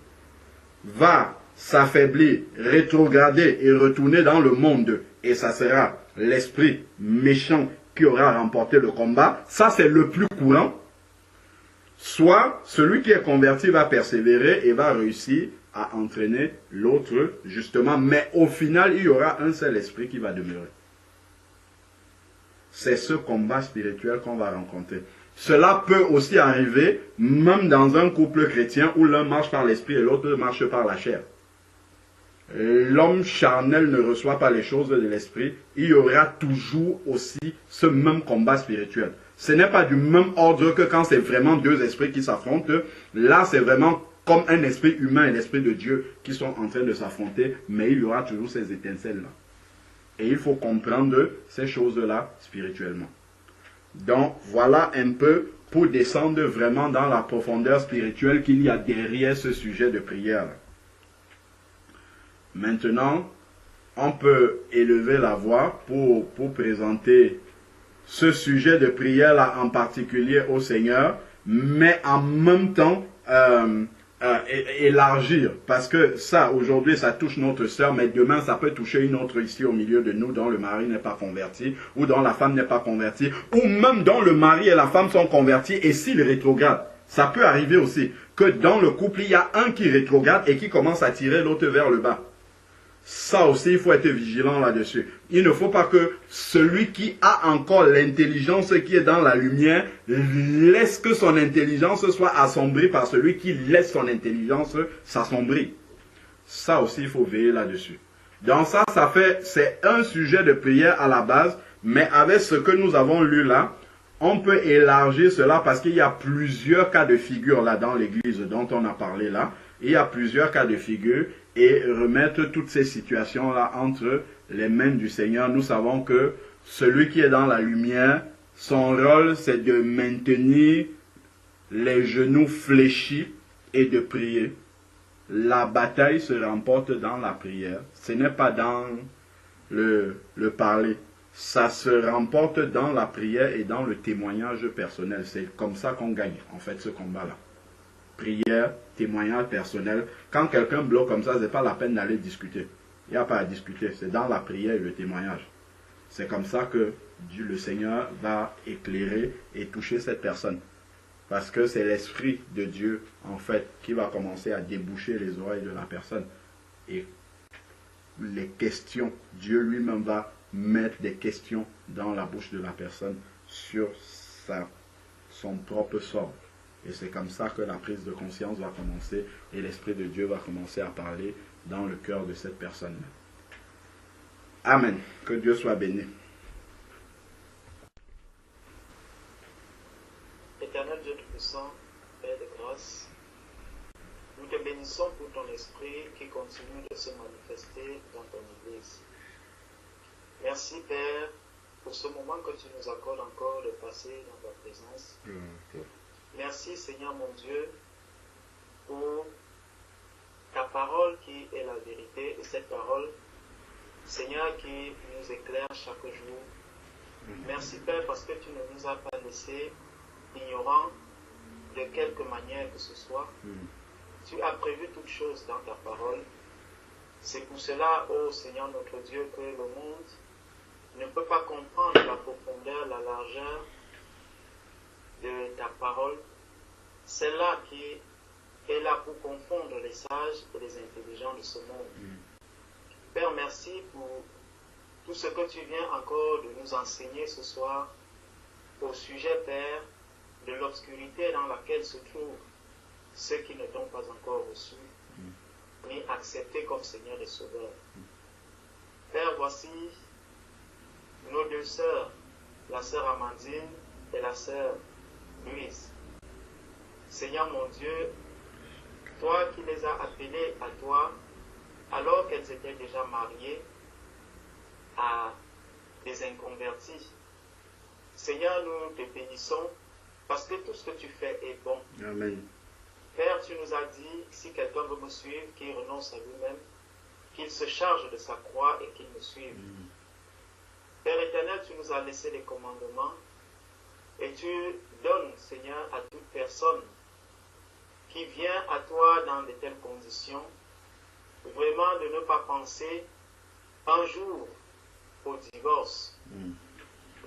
va s'affaiblir, rétrograder et retourner dans le monde. Et ça sera l'esprit méchant qui aura remporté le combat. Ça, c'est le plus courant. Soit celui qui est converti va persévérer et va réussir à entraîner l'autre, justement. Mais au final, il y aura un seul esprit qui va demeurer. C'est ce combat spirituel qu'on va rencontrer. Cela peut aussi arriver, même dans un couple chrétien, où l'un marche par l'esprit et l'autre marche par la chair. L'homme charnel ne reçoit pas les choses de l'esprit. Il y aura toujours aussi ce même combat spirituel. Ce n'est pas du même ordre que quand c'est vraiment deux esprits qui s'affrontent. Là, c'est vraiment comme un esprit humain et l'esprit de Dieu qui sont en train de s'affronter, mais il y aura toujours ces étincelles-là. Et il faut comprendre ces choses-là spirituellement. Donc, voilà un peu pour descendre vraiment dans la profondeur spirituelle qu'il y a derrière ce sujet de prière. Maintenant, on peut élever la voix pour présenter ce sujet de prière-là en particulier au Seigneur, mais en même temps élargir, parce que ça, aujourd'hui, ça touche notre sœur, mais demain, ça peut toucher une autre ici au milieu de nous, dont le mari n'est pas converti, ou dont la femme n'est pas convertie, ou même dont le mari et la femme sont convertis, et s'ils rétrogradent. Ça peut arriver aussi, que dans le couple, il y a un qui rétrograde et qui commence à tirer l'autre vers le bas. Ça aussi, il faut être vigilant là-dessus. Il ne faut pas que celui qui a encore l'intelligence qui est dans la lumière laisse que son intelligence soit assombrie par celui qui laisse son intelligence s'assombrir. Ça aussi, il faut veiller là-dessus. Donc ça c'est un sujet de prière à la base, mais avec ce que nous avons lu là, on peut élargir cela parce qu'il y a plusieurs cas de figure là dans l'église dont on a parlé là. Il y a plusieurs cas de figure. Et remettre toutes ces situations-là entre les mains du Seigneur. Nous savons que celui qui est dans la lumière, son rôle, c'est de maintenir les genoux fléchis et de prier. La bataille se remporte dans la prière. Ce n'est pas dans le parler. Ça se remporte dans la prière et dans le témoignage personnel. C'est comme ça qu'on gagne, en fait, ce combat-là. Prière, témoignage personnel. Quand quelqu'un bloque comme ça, ce n'est pas la peine d'aller discuter. Il n'y a pas à discuter. C'est dans la prière et le témoignage. C'est comme ça que Dieu, le Seigneur, va éclairer et toucher cette personne. Parce que c'est l'Esprit de Dieu, en fait, qui va commencer à déboucher les oreilles de la personne. Et les questions, Dieu lui-même va mettre des questions dans la bouche de la personne sur son propre sort. Et c'est comme ça que la prise de conscience va commencer et l'Esprit de Dieu va commencer à parler dans le cœur de cette personne. Amen. Que Dieu soit béni. Éternel Dieu Tout-Puissant, Père de grâce, nous te bénissons pour ton Esprit qui continue de se manifester dans ton Église. Merci Père pour ce moment que tu nous accordes encore de passer dans ta présence. Merci Seigneur mon Dieu pour ta parole qui est la vérité et cette parole, Seigneur, qui nous éclaire chaque jour. Merci Père parce que tu ne nous as pas laissés ignorants de quelque manière que ce soit. Tu as prévu toutes choses dans ta parole. C'est pour cela, ô Seigneur notre Dieu, que le monde ne peut pas comprendre la profondeur, la largeur de ta parole, celle-là qui est là pour confondre les sages et les intelligents de ce monde. Père, merci pour tout ce que tu viens encore de nous enseigner ce soir au sujet, Père, de l'obscurité dans laquelle se trouvent ceux qui ne t'ont pas encore reçu, ni accepté comme Seigneur et Sauveur. Père, voici nos deux sœurs, la sœur Amandine et la sœur Louise. Seigneur mon Dieu, toi qui les as appelées à toi, alors qu'elles étaient déjà mariées à des inconvertis. Seigneur, nous te bénissons parce que tout ce que tu fais est bon. Amen. Père, tu nous as dit, si quelqu'un veut me suivre, qu'il renonce à lui-même, qu'il se charge de sa croix et qu'il me suive. Père éternel, tu nous as laissé les commandements et tu donnes, Seigneur, à toute personne qui vient à toi dans de telles conditions, vraiment de ne pas penser un jour au divorce,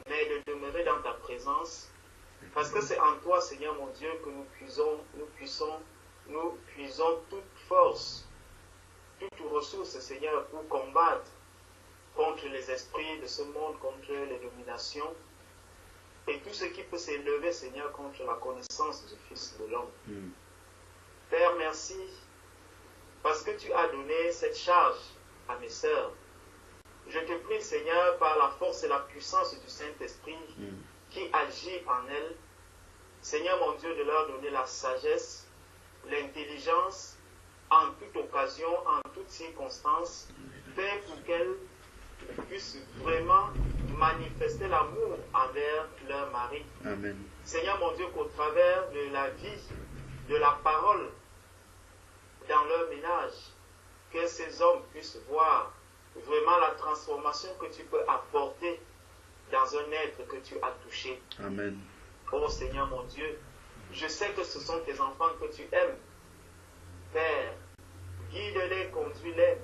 mais de demeurer dans ta présence, parce que c'est en toi, Seigneur mon Dieu, que nous puisons toute force, toute ressource, Seigneur, pour combattre contre les esprits de ce monde, contre les dominations, et tout ce qui peut s'élever, Seigneur, contre la connaissance du Fils de l'homme. Père, merci, parce que tu as donné cette charge à mes sœurs. Je te prie, Seigneur, par la force et la puissance du Saint-Esprit qui agit en elles, Seigneur mon Dieu, de leur donner la sagesse l'intelligence en toute occasion, en toutes circonstances, Père, pour qu'elles puissent vraiment manifester l'amour envers leur mari. Amen. Seigneur mon Dieu, qu'au travers de la vie, de la parole, dans leur ménage, que ces hommes puissent voir vraiment la transformation que tu peux apporter dans un être que tu as touché. Amen. Oh Seigneur mon Dieu, je sais que ce sont tes enfants que tu aimes. Père, guide-les, conduis-les.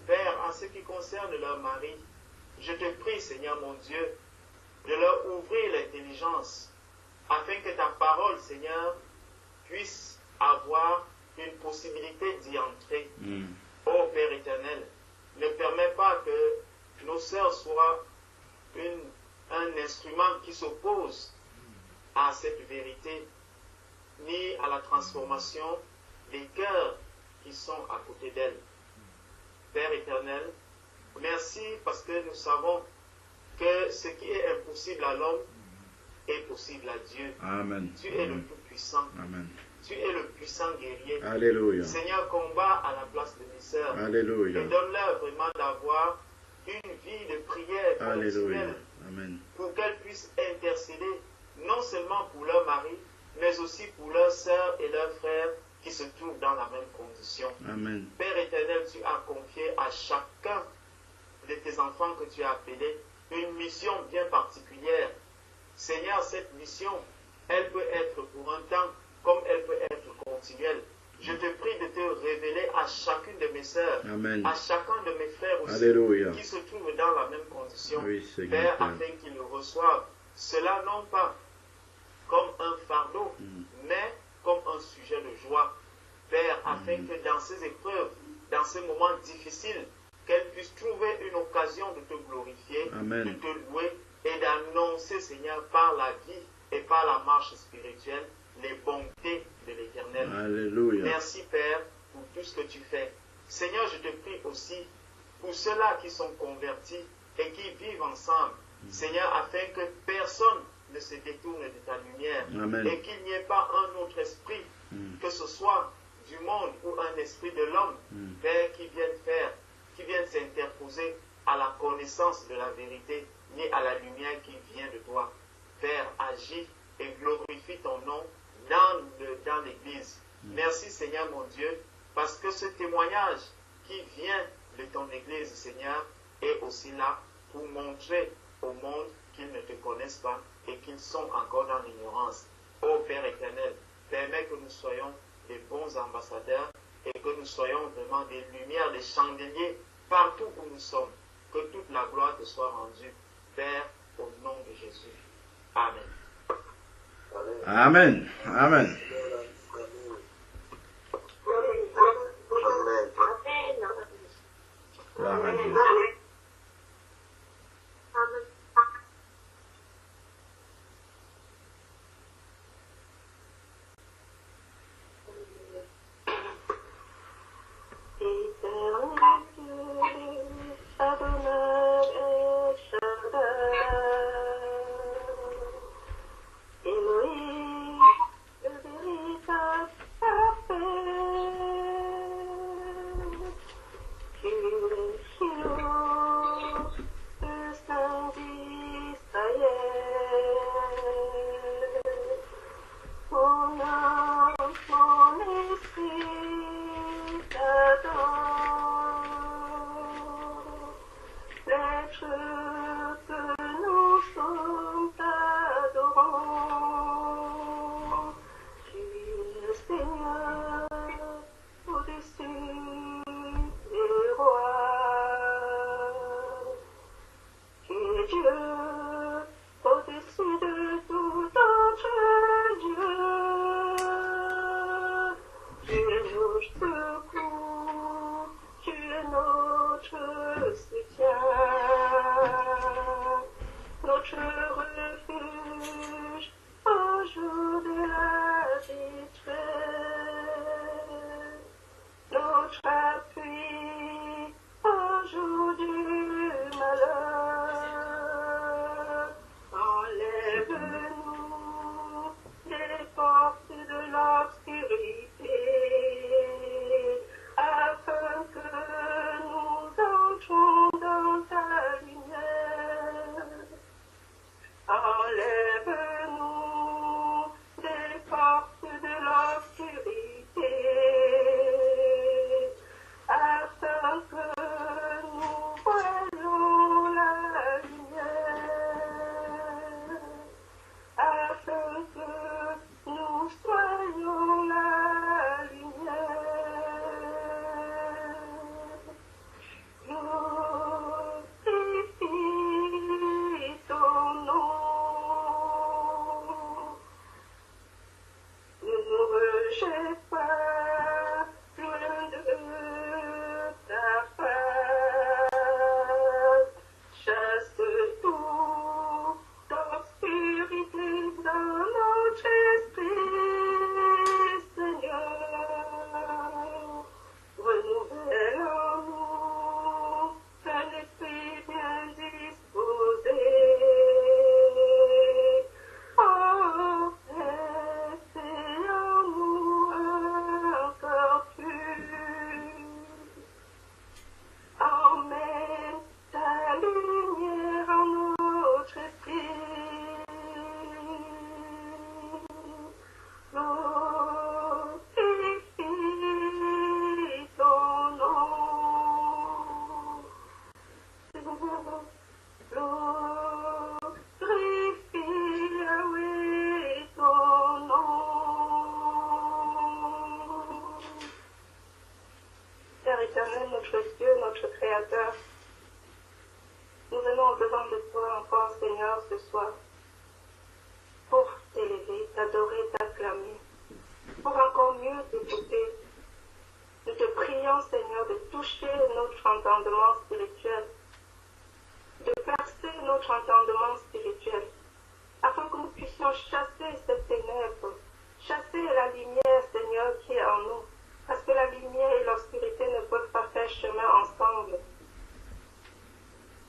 Père, en ce qui concerne leur mari, je te prie, Seigneur mon Dieu, de leur ouvrir l'intelligence, afin que ta parole, Seigneur, puisse avoir une possibilité d'y entrer. Ô Père éternel, ne permets pas que nos sœurs soient un instrument qui s'oppose à cette vérité, ni à la transformation des cœurs qui sont à côté d'elles. Père éternel, merci parce que nous savons que ce qui est impossible à l'homme est possible à Dieu. Amen. Tu es le Tout-Puissant. Amen. Tu es le puissant guerrier. Alléluia. Seigneur, combat à la place de mes sœurs. Alléluia. Et donne-leur vraiment d'avoir une vie de prière Alléluia. continuelle Amen. pour qu'elles puissent intercéder non seulement pour leur mari, mais aussi pour leurs sœurs et leurs frères qui se trouvent dans la même condition. Amen. Père éternel, tu as confié à chacun de tes enfants que tu as appelés une mission bien particulière. Seigneur, cette mission, elle peut être pour un temps comme elle peut être continuelle. Je te prie de te révéler à chacune de mes sœurs, Amen. à chacun de mes frères aussi, Alléluia. qui se trouvent dans la même condition. Oui, Seigneur. Père, Père. afin qu'ils reçoivent cela non pas comme un fardeau, mais comme un sujet de joie. Père, afin que dans ces épreuves, dans ces moments difficiles, qu'elles puissent trouver une occasion de te glorifier, Amen. de te louer et d'annoncer, Seigneur, par la vie et par la marche spirituelle, les bontés de l'Éternel. Alléluia. Merci, Père, pour tout ce que tu fais. Seigneur, je te prie aussi pour ceux-là qui sont convertis et qui vivent ensemble. Seigneur, afin que personne ne se détourne de ta lumière. Amen. Et qu'il n'y ait pas un autre esprit, que ce soit du monde ou un esprit de l'homme, Père, qui vienne s'interposer à la connaissance de la vérité, ni à la lumière qui vient de toi. Père, agis et glorifie ton nom dans l'Église. Merci, Seigneur mon Dieu, parce que ce témoignage qui vient de ton Église, Seigneur, est aussi là pour montrer au monde qu'ils ne te connaissent pas et qu'ils sont encore dans l'ignorance. Ô Père éternel, permets que nous soyons des bons ambassadeurs et que nous soyons vraiment des lumières, des chandeliers partout où nous sommes. Que toute la gloire te soit rendue, Père, au nom de Jésus. Amen. Amen. Amen. Gloire à Dieu. Enlève-nous des portes de l'obscurité. j'ai pas loin de ta face. Chasse toute obscurité dans notre esprit, Seigneur. Renouvelle en nous un esprit bien disposé. Oh, laissez en nous encore plus. Emmène ta lumière en notre esprit. Glorifie ton nom. Glorifie, Yahweh, ton nom. Père éternel, notre Dieu, notre Créateur, nous venons au-devant de toi encore, Seigneur, ce soir, pour t'élever, t'adorer, t'acclamer, pour encore mieux t'écouter. Nous te prions, Seigneur, de toucher notre entendement spirituel, de percer notre entendement spirituel, afin que nous puissions chasser cette ténèbre, chasser la lumière, Seigneur, qui est en nous, parce que la lumière et l'obscurité ne peuvent pas faire chemin ensemble.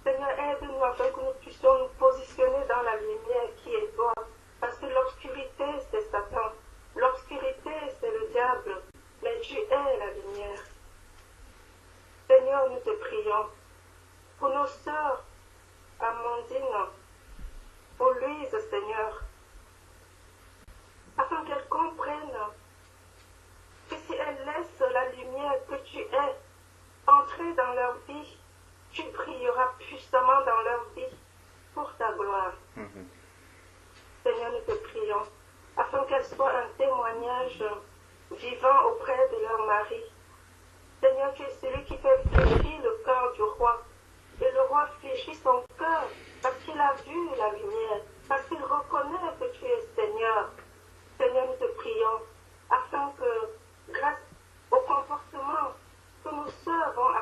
Seigneur, aide-nous afin que nous puissions nous positionner dans la lumière qui est toi, parce que l'obscurité, c'est Satan, l'obscurité, c'est le diable, mais tu es la lumière. Seigneur, nous te prions pour nos sœurs, Amandine, pour Louise, Seigneur, afin qu'elles comprennent que si elles laissent la lumière que tu es entrer dans leur vie, tu brilleras puissamment dans leur vie pour ta gloire. Seigneur, nous te prions, afin qu'elles soient un témoignage vivant auprès de leur mari. Seigneur, tu es celui qui fait fléchir le cœur du roi. Et le roi fléchit son cœur parce qu'il a vu la lumière, parce qu'il reconnaît que tu es Seigneur. Seigneur, nous te prions, afin que, grâce au comportement que nos sœurs vont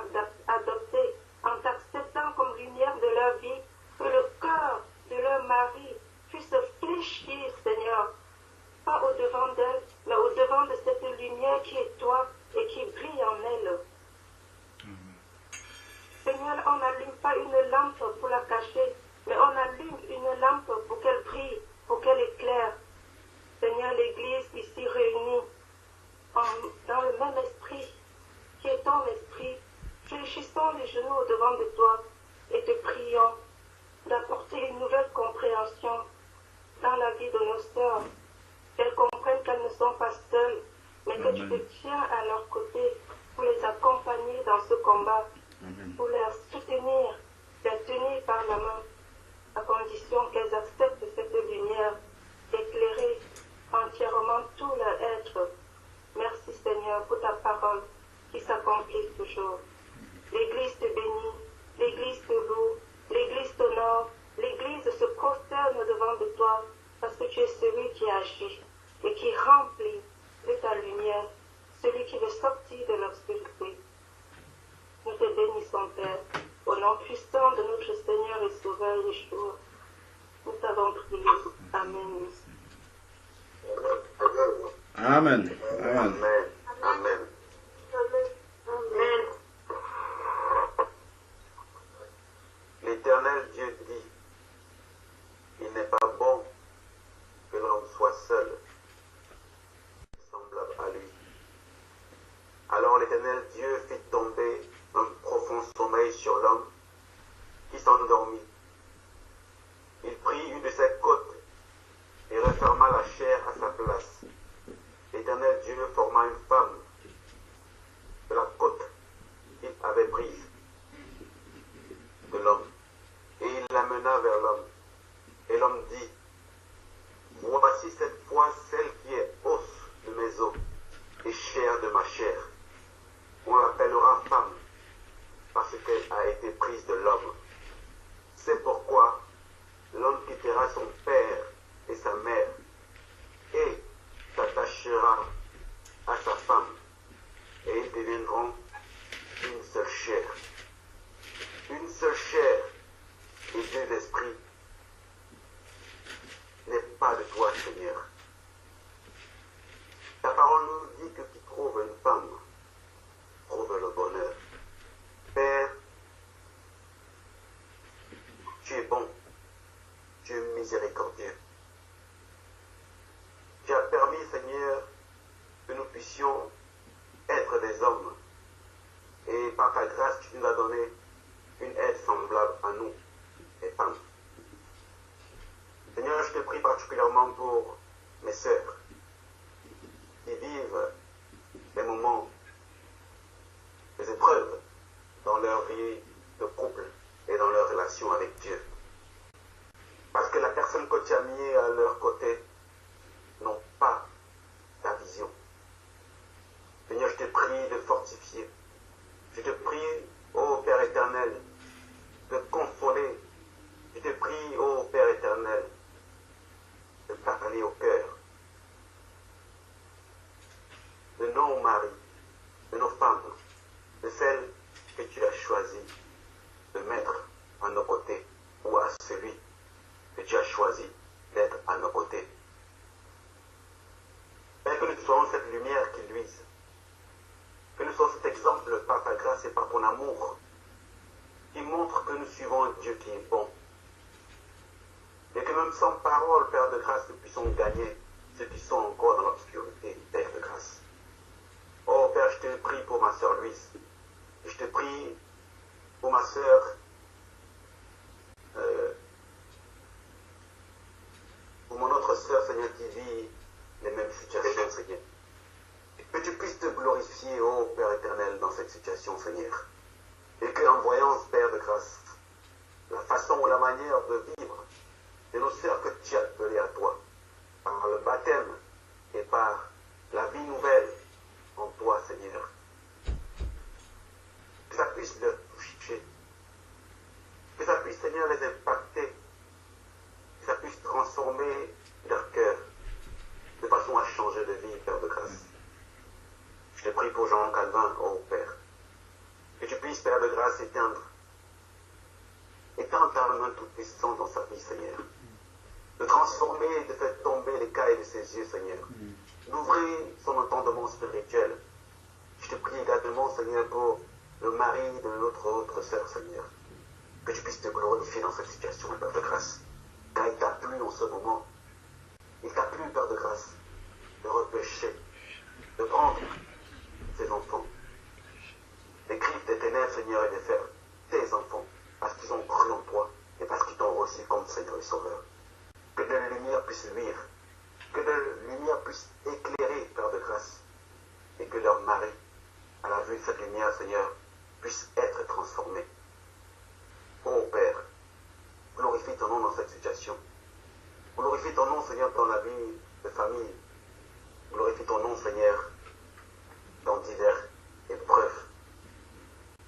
adopter, en t'acceptant comme lumière de leur vie, que le cœur de leur mari puisse fléchir, Seigneur, pas au-devant d'elle, mais au-devant de cette lumière qui est toi et qui brille en elle. Seigneur, on n'allume pas une lampe pour la cacher, mais on allume une lampe pour qu'elle brille, pour qu'elle éclaire. Seigneur, l'Église ici réunie dans le même esprit, qui est ton esprit, fléchissons les genoux au-devant de toi et te prions d'apporter une nouvelle compréhension dans la vie de nos sœurs, qu'elles comprennent qu'elles ne sont pas seules, mais que tu te tiens à leur côté pour les accompagner dans ce combat, pour les soutenir, les tenir par la main, à condition qu'elles acceptent cette lumière, d'éclairer entièrement tout leur être. Merci Seigneur pour ta parole qui s'accomplit toujours. L'Église te bénit, l'Église te loue, l'Église t'honore, l'Église se prosterne devant de toi, parce que tu es celui qui agit et qui remplit de ta lumière, celui qui veut sortir de l'obscurité. Nous te bénissons, Père, au nom puissant de notre Seigneur et Sauveur Yeshua. Nous t'avons prié. Amen. Amen. Amen. Amen. Amen. Amen. L'Éternel Dieu dit, il n'est pas bon que l'homme soit seul, semblable à lui. Alors l'Éternel Dieu fit tomber un profond sommeil sur l'homme qui s'endormit. Il prit une de ses côtes et referma la chair à sa place. L'Éternel Dieu forma une femme de la côte qu'il avait prise de l'homme, et il l'amena vers l'homme. Et l'homme dit, voici cette fois celle qui est os de mes os et chair de ma chair. On l'appellera femme, parce qu'elle a été prise de l'homme. C'est pourquoi l'homme quittera son père et sa mère, et s'attachera deviendront une seule chair. Une seule chair et deux esprits. N'est pas de toi, Seigneur. Ta parole nous dit que qui trouve une femme trouve le bonheur. Père, tu es bon, tu es miséricordieux. Tu as permis, Seigneur, que nous puissions être des hommes. Et par ta grâce, tu nous as donné une aide semblable à nous, les femmes. Seigneur, je te prie particulièrement pour mes sœurs qui vivent des moments, des épreuves dans leur vie de couple et dans leur relation avec Dieu. Parce que la personne que tu as mis à leur côté n'ont pas ta vision. Seigneur, je te prie de fortifier. Je te prie, ô Père éternel, de consoler. Je te prie, ô Père éternel, de parler au cœur de nos maris, de nos femmes, de celles que tu as choisies de mettre à nos côtés, ou à celui que tu as choisi d'être à nos côtés. Père, que nous soyons cette lumière qui luise, que nous soyons cet exemple par ta grâce et par ton amour, qui montre que nous suivons un Dieu qui est bon. Et que même sans parole, Père de grâce, nous puissions gagner ceux qui sont encore dans l'obscurité, Père de grâce. Oh Père, je te prie pour ma sœur Louise. Et je te prie pour ma sœur, pour mon autre sœur, Seigneur, qui vit les mêmes situations, Seigneur. Que tu puisses te glorifier, oh Père éternel, dans cette situation, Seigneur. Et que en voyant, Père de grâce, la façon ou la manière de vivre de nos sœurs que tu as appelées à toi, par le baptême et par la vie nouvelle en toi, Seigneur, que ça puisse les toucher, que ça puisse, Seigneur, les impacter, que ça puisse transformer leur cœur de façon à changer de vie, Père de grâce. Je te prie pour Jean Calvin, oh Père, que tu puisses, Père de grâce, étendre ta main toute puissante dans sa vie, Seigneur, de transformer, de faire tomber les cailles de ses yeux, Seigneur, d'ouvrir son entendement spirituel. Je te prie également, Seigneur, pour le mari de notre autre sœur, Seigneur, que tu puisses te glorifier dans cette situation, Père de grâce, car il t'a plu en ce moment, il t'a plu, Père de grâce, de repêcher, de prendre ses enfants, des griffes des ténèbres, Seigneur, et de faire tes enfants, parce qu'ils ont cru en toi, et parce qu'ils t'ont reçu comme Seigneur et Sauveur. Que de la lumière puisse luire, que de la lumière puisse éclairer, Père de grâce, et que leur mari, à la vue de cette lumière, Seigneur, puisse être transformé. Oh Père, glorifie ton nom dans cette situation. Glorifie ton nom, Seigneur, dans la vie de famille. Glorifie ton nom, Seigneur, dans diverses épreuves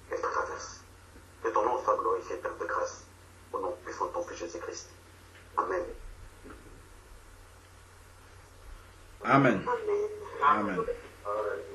qu'elle traverse. Que ton nom soit glorifié, Père de grâce, au nom puissant de ton Fils Jésus-Christ. Amen. Amen. Amen. Amen. Amen.